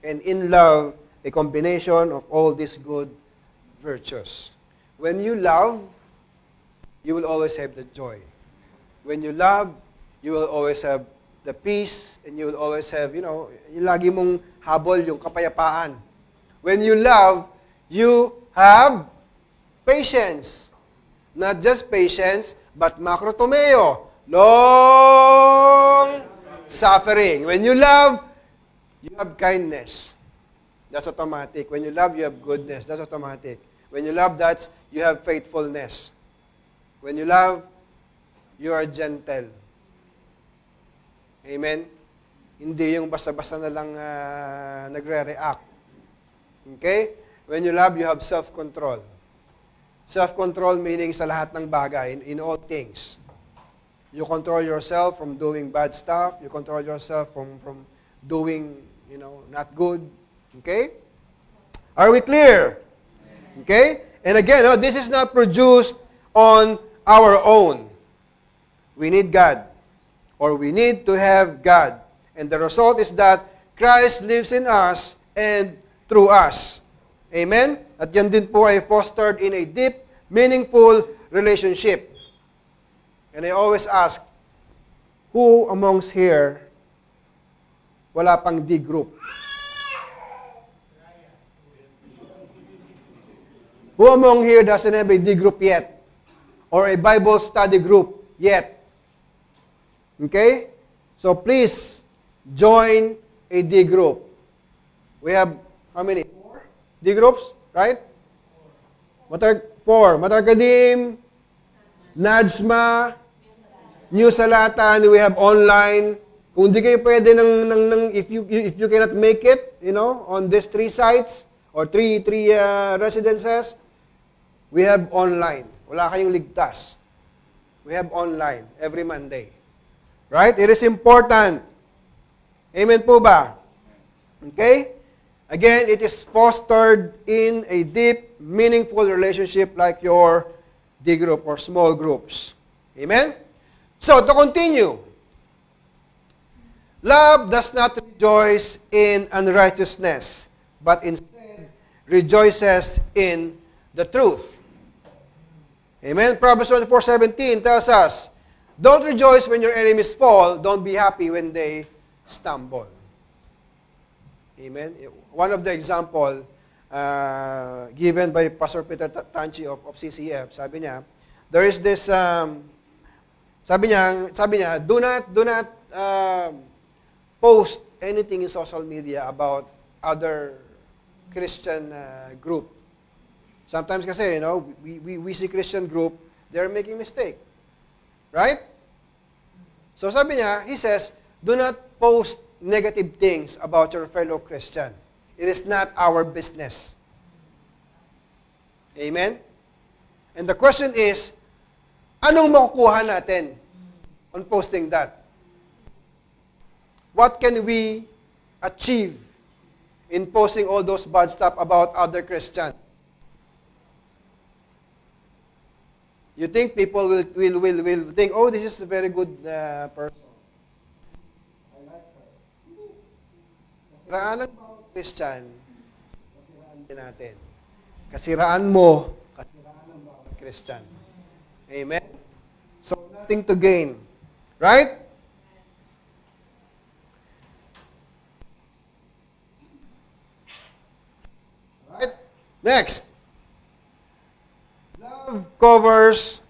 And in love, a combination of all these good virtues. When you love, you will always have the joy. When you love, you will always have the peace, and you will always have, yung lagi mong habol yung kapayapaan. When you love, you have patience. Not just patience, but makrotomeo. Long suffering. When you love, you have kindness. That's automatic. When you love, you have goodness. That's automatic. When you love, you have faithfulness. When you love, you are gentle. Amen? Hindi yung basta-basta na lang nagre-react. Okay? When you love, you have self-control. Self-control meaning sa lahat ng bagay, in all things. You control yourself from doing bad stuff. You control yourself from doing, not good. Okay? Are we clear? Okay? And again, this is not produced on our own. We need God. Or we need to have God. And the result is that Christ lives in us and through us. Amen? At yan din po ay fostered in a deep, meaningful relationship. And I always ask, who amongst here wala pang D group? Who among here doesn't have a D group yet? Or a Bible study group yet? Okay? So please, join a D group. We have, how many? 4 D groups, right? 4. Matarkadim, Najma, New Salatan, we have online. Kung di kayo pwede if you cannot make it, on these 3 sites or 3 residences, we have online. Wala kayong ligtas. We have online every Monday. Right? It is important. Amen po ba? Okay? Again, it is fostered in a deep, meaningful relationship like your D group or small groups. Amen? So, to continue, love does not rejoice in unrighteousness, but instead rejoices in the truth. Amen? Proverbs 24:17 tells us, don't rejoice when your enemies fall. Don't be happy when they stumble. Amen? One of the example given by Pastor Peter Tanchi of CCF, sabi niya, there is this, sabi niya, do not post anything in social media about other Christian group. Sometimes kasi, we see Christian group, they're making mistake. Right? So sabi niya, he says, do not post negative things about your fellow Christian. It is not our business. Amen? And the question is, anong makukuha natin on posting that? What can we achieve in posting all those bad stuff about other Christians? You think people will think, oh, this is a very good person. I like her. Kasiraan ng bawat Christian, kasiraan din natin. Kasiraan mo, kasiraan ng bawat Christian. Amen? So, nothing to gain. Right? Right? Next. Love covers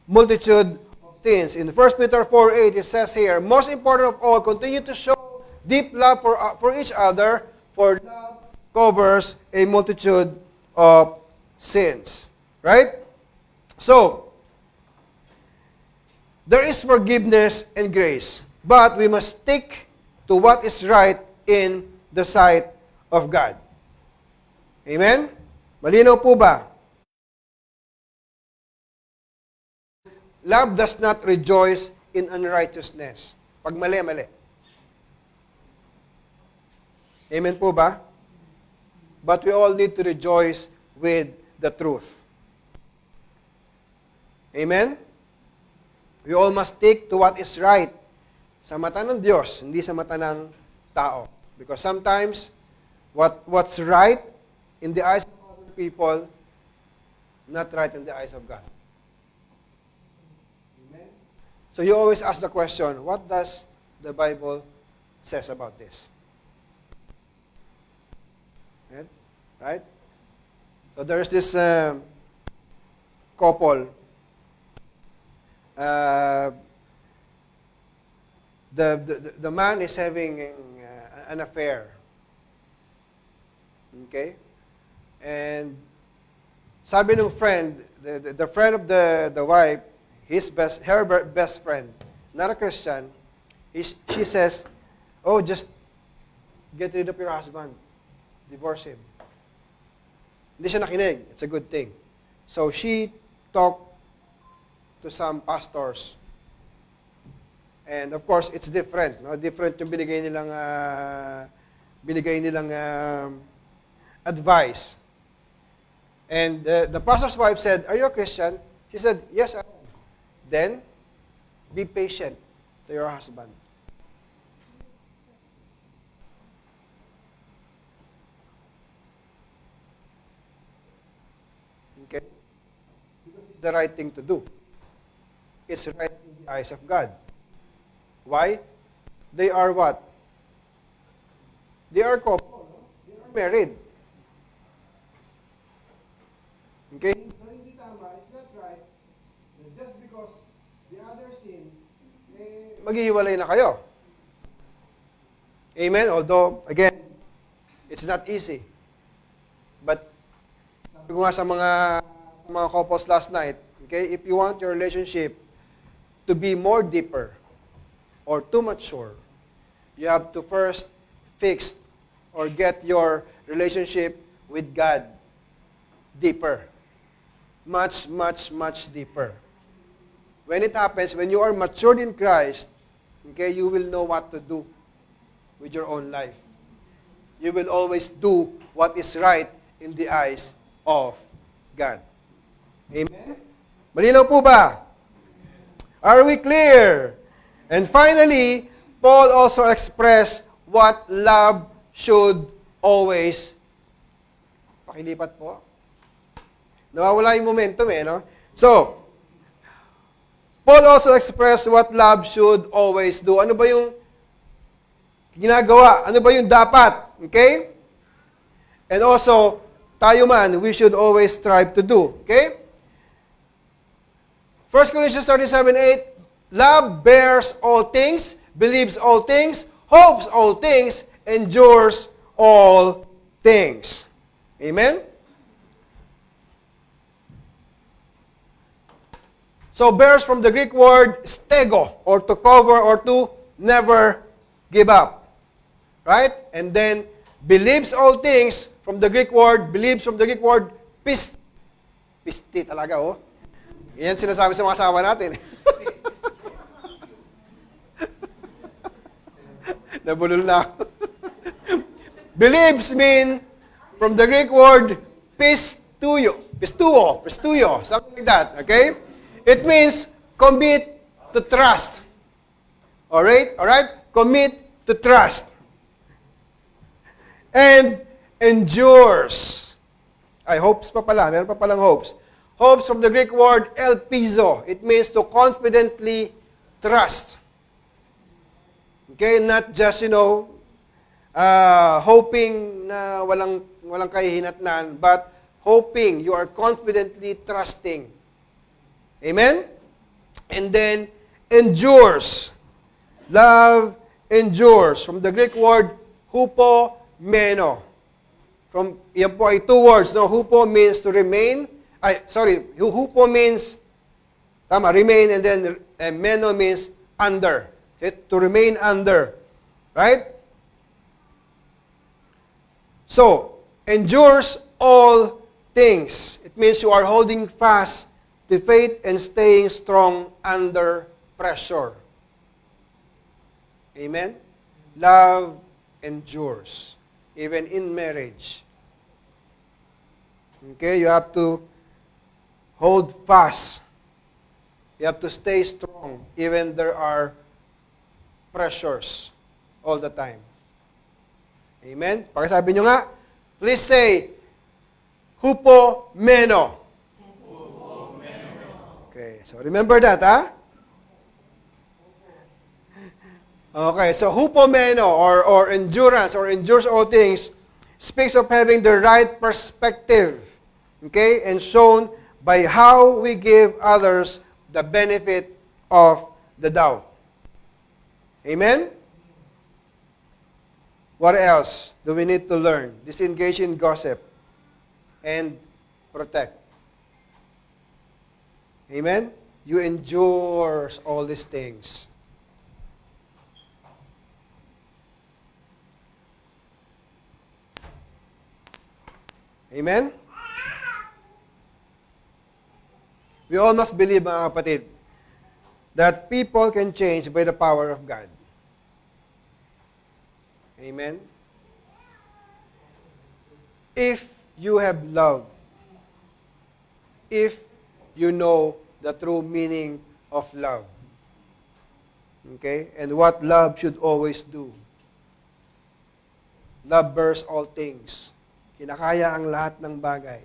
multitude of sins. In 1 Peter 4:8, it says here, most important of all, continue to show deep love for each other, for love covers a multitude of sins. Right? So, there is forgiveness and grace, but we must stick to what is right in the sight of God. Amen? Malinaw po ba? Love does not rejoice in unrighteousness. Pag mali, mali. Amen po ba? But we all need to rejoice with the truth. Amen? We all must stick to what is right sa mata ng Diyos, hindi sa mata ng tao. Because sometimes, what's right in the eyes of other people, not right in the eyes of God. So you always ask the question, what does the Bible says about this? Right? So So there's this couple. The man is having an affair. Okay? And sabi ng friend, the friend of the wife, her best friend, not a Christian, she says, oh, just get rid of your husband. Divorce him. Hindi siya nakinig. It's a good thing. So she talked to some pastors. And of course, it's different. No? Different yung binigay nilang advice. And the pastor's wife said, are you a Christian? She said, yes, I am. Then, be patient to your husband. Okay? Because it's the right thing to do. It's right in the eyes of God. Why? They are what? They are couple. They are married. Okay? So hindi tama, it's not right. Just because the other sin, maghihiwalay na kayo. Amen? Although, again, it's not easy. But, sabi ko nga sa mga couples last night, okay, if you want your relationship to be more deeper or too mature, you have to first fix or get your relationship with God deeper. Much, much, much deeper. When it happens, when you are matured in Christ, okay, you will know what to do with your own life. You will always do what is right in the eyes of God. Amen? Malinaw po ba? Are we clear? And finally, Paul also expressed what love should always. Pakilipat po. Nawawala yung momentum no? So, Paul also expressed what love should always do. Ano ba yung ginagawa? Ano ba yung dapat? Okay? And also, tayo man, we should always strive to do. Okay? 1 Corinthians 37:8, love bears all things, believes all things, hopes all things, endures all things. Amen? So, bears from the Greek word stego, or to cover, or to never give up. Right? And then, believes all things, from the Greek word, pisti talaga, oh. Yan sinasabi sa mga asawa natin. Nabulol na ako. Believes mean, from the Greek word, pistuo, something like that, okay? It means commit to trust. Alright? Commit to trust. And endures. Ay, hopes pa pala. Meron pa palang hopes. Hopes from the Greek word elpizo. It means to confidently trust. Okay? Not just, hoping na walang kahihinatnan, but hoping, you are confidently trusting. Amen? And then, endures. Love endures. From the Greek word, hupomeno. Yan po ay two words. No? Hupo means to remain. Hupo means, remain, and then meno means under. Okay? To remain under. Right? So, endures all things. It means you are holding fast to faith and staying strong under pressure. Amen? Love endures, even in marriage. Okay, you have to hold fast. You have to stay strong, even there are pressures all the time. Amen? Pakisabi nyo nga, please say, hupomeno. Okay, so remember that, Okay, so hupomeno, or endurance, or endures all things, speaks of having the right perspective Okay? And shown by how we give others the benefit of the doubt. Amen? What else do we need to learn? Disengage in gossip and protect. Amen? You endure all these things. Amen? We all must believe, mga kapatid, that people can change by the power of God. Amen? If you have love, if you know the true meaning of love, okay, and what love should always do. Love bears all things. Kinakaya ang lahat ng bagay.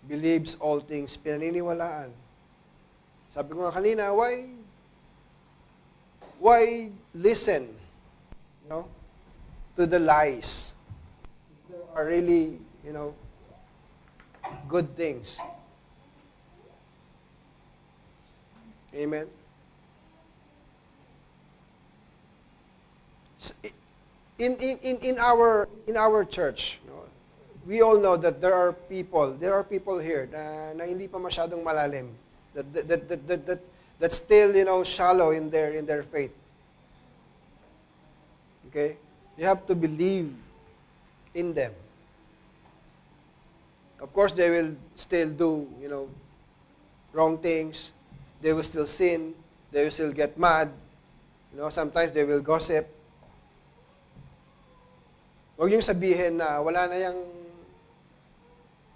Believes all things. Pinaniniwalaan. Sabi ko nga kanina, why listen, to the lies? There are really, good things. Amen. In our church, we all know that there are people here na hindi pa masyadong malalim, that still shallow in their faith. Okay? You have to believe in them. Of course, they will still do wrong things. They will still sin. They will still get mad. Sometimes they will gossip. Huwag niyong sabihin na wala na yung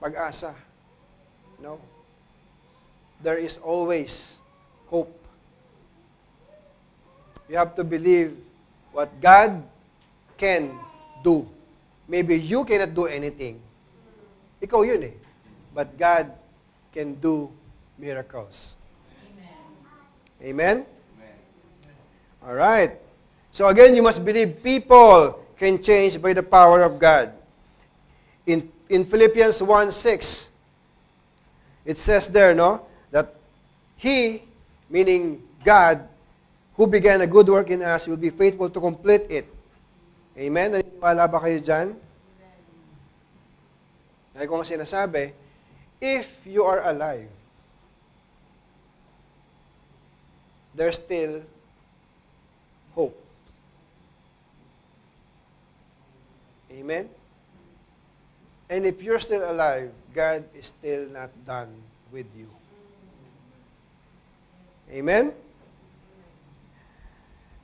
pag-asa. No. There is always hope. You have to believe what God can do. Maybe you cannot do anything. Ikaw yun eh. But God can do miracles. Amen? Amen? All right. So again, you must believe people can change by the power of God. In Philippians 1:6, it says there, that He, meaning God, who began a good work in us, will be faithful to complete it. Amen? Naniniwala ba kayo dyan? Ay ko nga sinasabi, if you are alive, there's still hope. Amen? And if you're still alive, God is still not done with you. Amen?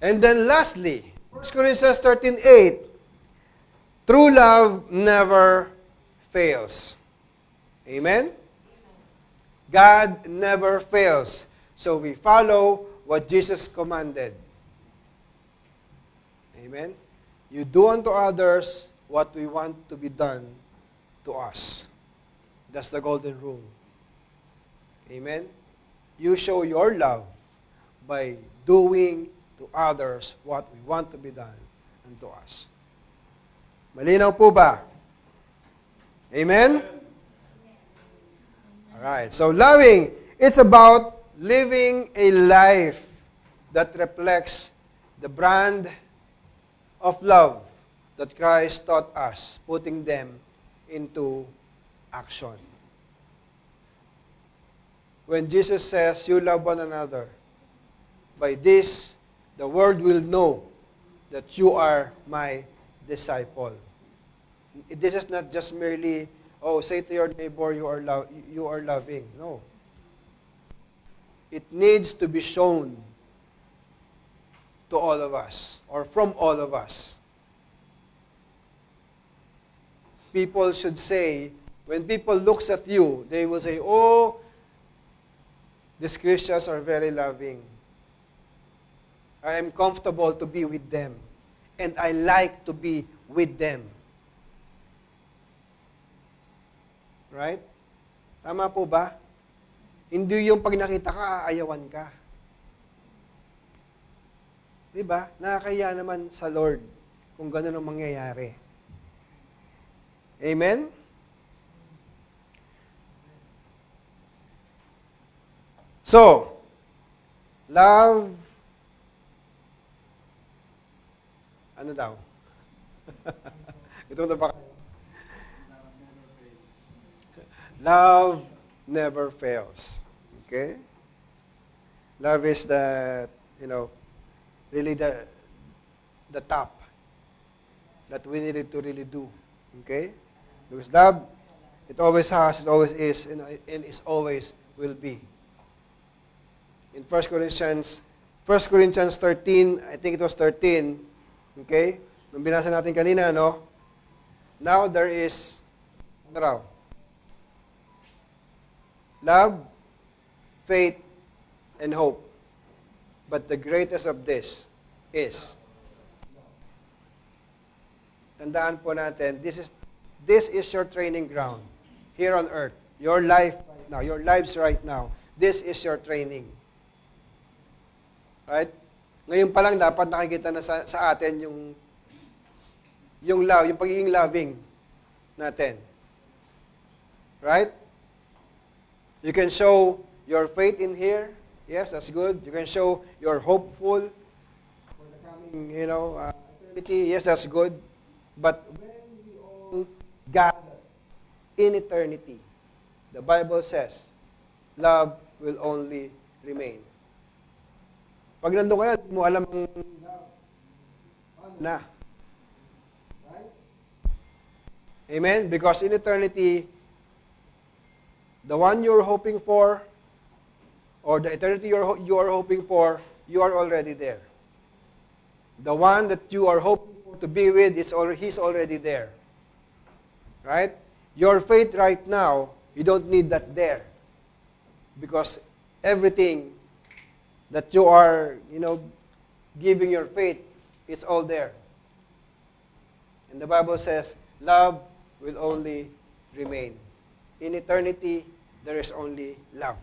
And then lastly, 1 Corinthians 13:8, true love never fails. Amen? God never fails. So we follow what Jesus commanded. Amen? You do unto others what we want to be done to us. That's the golden rule. Amen? You show your love by doing to others what we want to be done unto us. Malinaw po ba? Amen? Alright, so loving, it's about living a life that reflects the brand of love that Christ taught us, putting them into action. When Jesus says, you love one another, by this, the world will know that you are my disciple. This is not just merely, say to your neighbor, you are loving. No. It needs to be shown to all of us, or from all of us. People should say, when people looks at you, they will say, oh, these Christians are very loving. I am comfortable to be with them. And I like to be with them. Right? Tama po ba? Hindi yung pag nakita ka, aayawan ka. Diba? Nakakaya naman sa Lord kung gano'n ang mangyayari. Amen? So, love, ano daw? Ito na ba? Love never fails. Okay? Love is the, really the top that we needed to really do. Okay? Because love, it always has, it always is, and it always will be. In 1 Corinthians 13, I think it was 13, okay? Nung binasa natin kanina, no? Now there is, ano raw? Love, faith, and hope. But the greatest of this is, tandaan po natin, this is your training ground here on earth. Your life right now, your lives right now. This is your training. Right? Ngayon pa lang dapat nakikita na sa atin yung love, yung pagiging loving natin. Right? You can show your faith in here. Yes, that's good. You can show you're hopeful for the coming, eternity. Yes, that's good. But when we all gather in eternity, the Bible says, love will only remain. Pag nandun ka na, hindi mo alam ang love. Ano na? Right? Amen? Because in eternity, the one you're hoping for, or the eternity you are hoping for, you are already there. The one that you are hoping for to be with, he's already there. Right? Your faith right now, you don't need that there. Because everything that you are, giving your faith, it's all there. And the Bible says, love will only remain. In eternity, there is only love.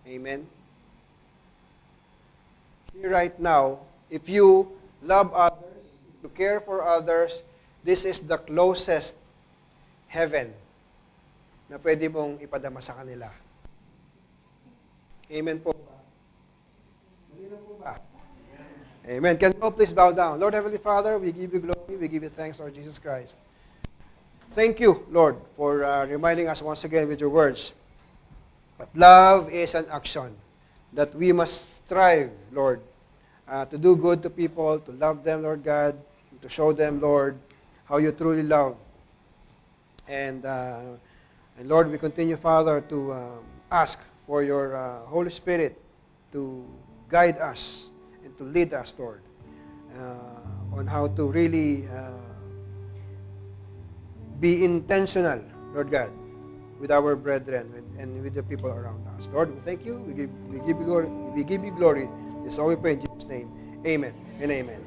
Amen? Here right now, if you love others, to care for others, this is the closest heaven na pwede mong ipadama sa kanila. Amen po ba? Malinaw po ba? Amen. Can you all please bow down? Lord Heavenly Father, we give you glory, we give you thanks, Lord Jesus Christ. Thank you, Lord, for reminding us once again with your words. But love is an action that we must strive, Lord, to do good to people, to love them, Lord God, to show them, Lord, how you truly love. And Lord, we continue, Father, to ask for your Holy Spirit to guide us and to lead us, Lord, on how to really be intentional, Lord God, with our brethren and with the people around us. Lord, we thank you. We give you glory. We give you glory. This is all we pray in Jesus' name. Amen and amen.